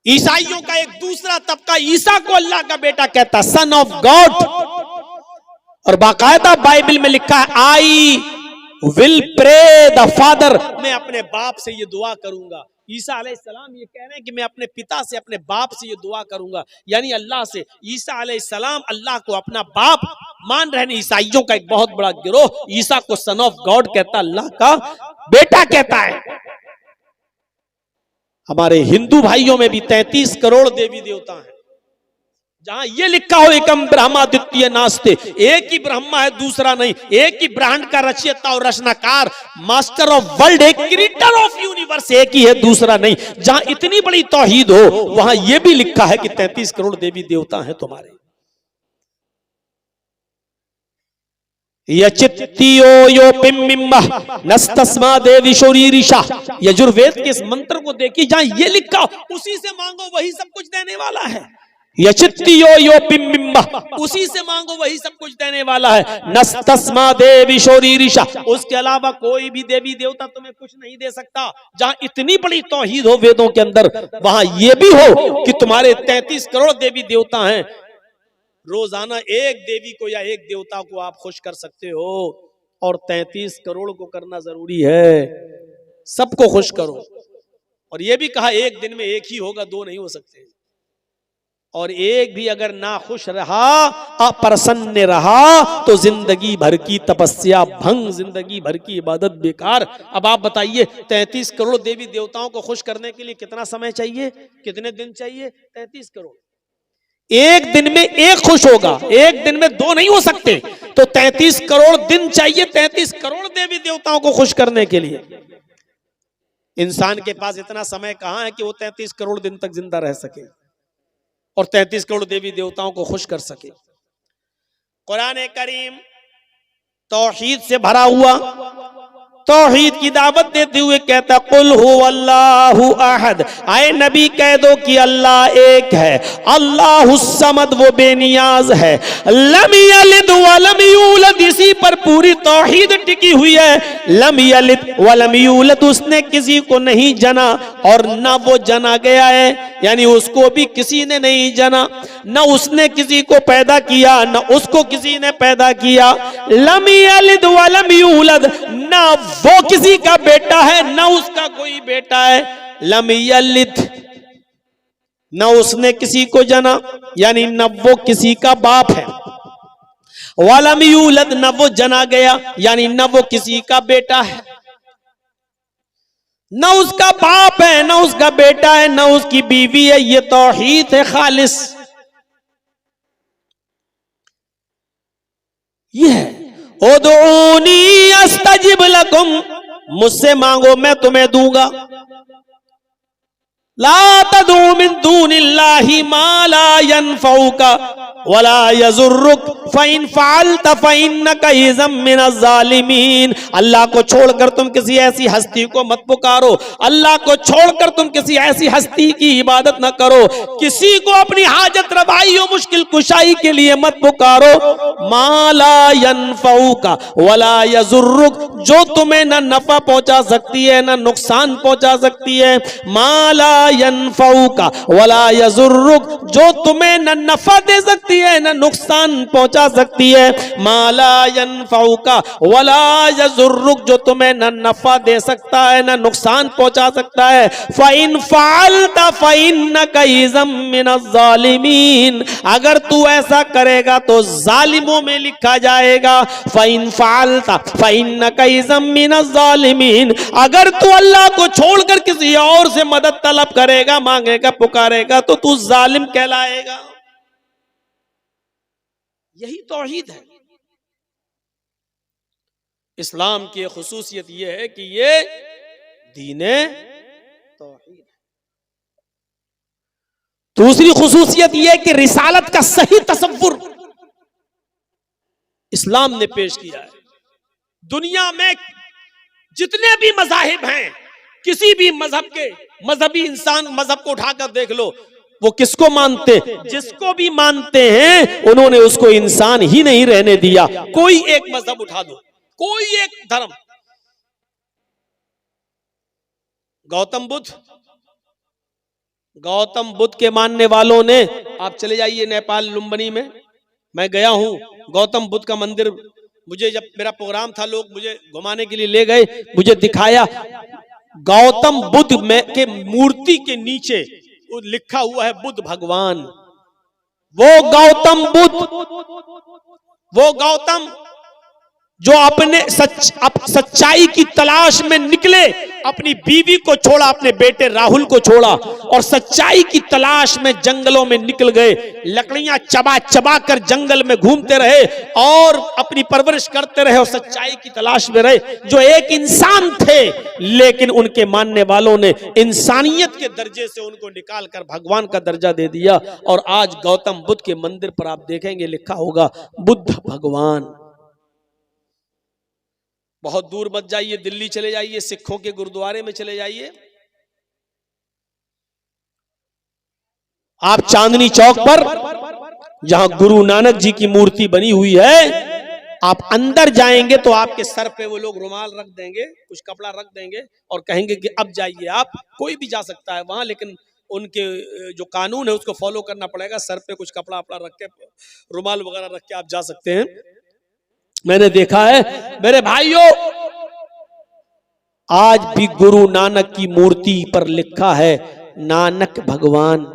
ईसाइयों का एक दूसरा तबका ईसा को अल्लाह का बेटा कहता, सन ऑफ गॉड। और बाकायदा बाइबल में लिखा है, I will pray the father, मैं अपने बाप से ये दुआ करूंगा। ईसा अलैहिस्सलाम ये कह रहे हैं कि मैं अपने पिता से, अपने बाप से ये दुआ करूंगा, यानी अल्लाह से। ईसा अलैहिस्सलाम अल्लाह को अपना बाप मान रहे हैं। ईसाइयों का एक बहुत बड़ा गिरोह ईसा को सन ऑफ गॉड कहता, अल्लाह का बेटा कहता है। हमारे हिंदू भाइयों में भी 33 करोड़ देवी देवता हैं। जहां ये लिखा हो एकम ब्रह्मा द्वितीय नास्ते, एक ही ब्रह्मा है दूसरा नहीं, एक ही ब्रह्मांड का रचयिता और रचनाकार, मास्टर ऑफ वर्ल्ड, एक क्रिएटर ऑफ यूनिवर्स एक ही है दूसरा नहीं। जहां इतनी बड़ी तौहीद हो वहां यह भी लिखा है कि 33 करोड़ देवी देवता हैं तुम्हारे। यचित्तियो यो पिम्बिम्बा नस्तस्मा देवी शोरीरिशा, यजुर्वेद के इस मंत्र को देखिए, जहां ये लिखा उसी से मांगो वही सब कुछ देने वाला है। यचित्तियो यो पिम्बिम्बा, उसी से मांगो वही सब कुछ देने वाला है। नस्तस्मा देवी शोरीरिशा, उसके अलावा कोई भी देवी देवता तुम्हें कुछ नहीं दे सकता। जहां इतनी बड़ी तौहीद हो वेदों के अंदर, वहां यह भी हो कि तुम्हारे 33 करोड़ देवी देवता हैं। रोजाना एक देवी को या एक देवता को आप खुश कर सकते हो, और 33 करोड़ को करना जरूरी है। सबको खुश करो। और यह भी कहा एक दिन में एक ही होगा, दो नहीं हो सकते। और एक भी अगर ना खुश रहा, अप्रसन्न रहा, तो जिंदगी भर की तपस्या भंग, जिंदगी भर की इबादत बेकार। अब आप बताइए 33 करोड़ देवी देवताओं को खुश करने के लिए कितना समय चाहिए, कितने दिन चाहिए? 33 करोड़। एक दिन में एक खुश होगा, एक दिन में दो नहीं हो सकते। तो 33 करोड़ दिन चाहिए 33 करोड़ देवी देवताओं को खुश करने के लिए। इंसान के पास इतना समय कहां है कि वो 33 करोड़ दिन तक जिंदा रह सके और 33 करोड़ देवी देवताओं को खुश कर सके। कुरान करीम तौहीद से भरा हुआ, तौहीद की दावत देते हुए कहता, कुल हुवल्लाहु अहद, आए नबी कह दो कि अल्लाह एक है, अल्लाहुस समद, वो बेनियाज है, लम यलिद वलम यूलद, इसी पर पूरी तौहीद टिकी हुई है। लम यलिद वलम यूलद, उसने किसी को नहीं जना और न वो जना गया है, यानी उसको भी किसी ने नहीं जना, न उसने किसी को पैदा किया, न उसको किसी ने पैदा किया। लम यलिद वलम यूलद, न वो किसी का बेटा है न उसका कोई बेटा है। लम यलिद, न उसने किसी को जना, यानी न वो किसी का बाप है। वलम यूलद, न वो जना गया, यानी न वो किसी का बेटा है, न उसका बाप है, न उसका बेटा है, न उसकी बीवी है। ये तौहीद है खालिस। ये है उदऊनी अस्तजिब लकुम, मुझसे मांगो मैं तुम्हें दूंगा। ला तदू मिन दूनिल्लाहि मा ला यनफउका वला यजुर्रुक फ़इन फ़अल्त फ़इन्नका इज़म मिनज़ ज़ालिमीन। अल्लाह को छोड़कर तुम किसी ऐसी हस्ती को मत पुकारो, अल्लाह को छोड़कर तुम किसी ऐसी हस्ती की इबादत न करो, किसी को अपनी हाजत रवाई और मुश्किल कुशाई के लिए मत पुकारो। मा ला यनफउका वला यजुर्रुक, जो तुम्हें न नफा पहुंचा सकती है न नुकसान पहुंचा सकती है। मा ला यनफउका वला यजुर्रुक, जो तुम्हें न नफा दे सकती है न नुकसान पहुंचा सकती है। माला यनफउका वला यजुर्रुक, जो तुम्हें न नफा दे सकता है न नुकसान पहुंचा सकता है। फ़इन फ़अलता फ़इन्नका इज़म मिनज़्ज़ालिमीन, अगर तू ऐसा करेगा तो जालिमों में लिखा जाएगा। फ़इन फ़अलता फ़इन्नका इज़म मिनज़्ज़ालिमीन, अगर तू अल्लाह को छोड़कर किसी और से मदद तलब करेगा, मांगेगा, पुकारेगा तो तू जालिम कहलाएगा। यही तौहीद है। इस्लाम की खुसूसियत यह है कि ये दीने तौहीद है। दूसरी खुसूसियत यह है कि रिसालत का सही तसव्वुर इस्लाम ने पेश किया है। दुनिया में जितने भी मज़ाहिब हैं, किसी भी मजहब के मजहबी इंसान मजहब को उठाकर देख लो, वो किसको मानते, जिसको भी मानते हैं उन्होंने उसको इंसान ही नहीं रहने दिया। कोई एक मजहब उठा दो, कोई एक धर्म, गौतम बुद्ध के मानने वालों ने, आप चले जाइए नेपाल लुम्बिनी में, मैं गया हूं, गौतम बुद्ध का मंदिर, मुझे जब मेरा प्रोग्राम था लोग मुझे घुमाने के लिए ले गए, मुझे दिखाया, गौतम बुद्ध में के मूर्ति के नीचे लिखा हुआ है बुद्ध भगवान। वो गौतम जो अपने सच्चाई की तलाश में निकले, अपनी बीवी को छोड़ा, अपने बेटे राहुल को छोड़ा और सच्चाई की तलाश में जंगलों में निकल गए, लकड़ियां चबा चबा कर जंगल में घूमते रहे और अपनी परवरिश करते रहे और सच्चाई की तलाश में रहे। जो एक इंसान थे, लेकिन उनके मानने वालों ने इंसानियत के दर्जे से उनको निकाल कर भगवान का दर्जा दे दिया। और आज गौतम बुद्ध के मंदिर पर आप देखेंगे लिखा होगा बुद्ध भगवान। बहुत दूर मत जाइए, दिल्ली चले जाइए, सिखों के गुरुद्वारे में चले जाइए, आप चांदनी चौक पर जहां गुरु नानक जी की मूर्ति बनी हुई है, आप अंदर जाएंगे तो आपके सर पे वो लोग रुमाल रख देंगे, कुछ कपड़ा रख देंगे और कहेंगे कि अब जाइए आप। कोई भी जा सकता है वहां, लेकिन उनके जो कानून है उसको फॉलो करना पड़ेगा। सर पे कुछ कपड़ा अपना रख के, रुमाल वगैरह रख के आप जा सकते हैं। मैंने देखा है मेरे भाइयों, आज भी गुरु नानक की मूर्ति पर लिखा है नानक भगवान।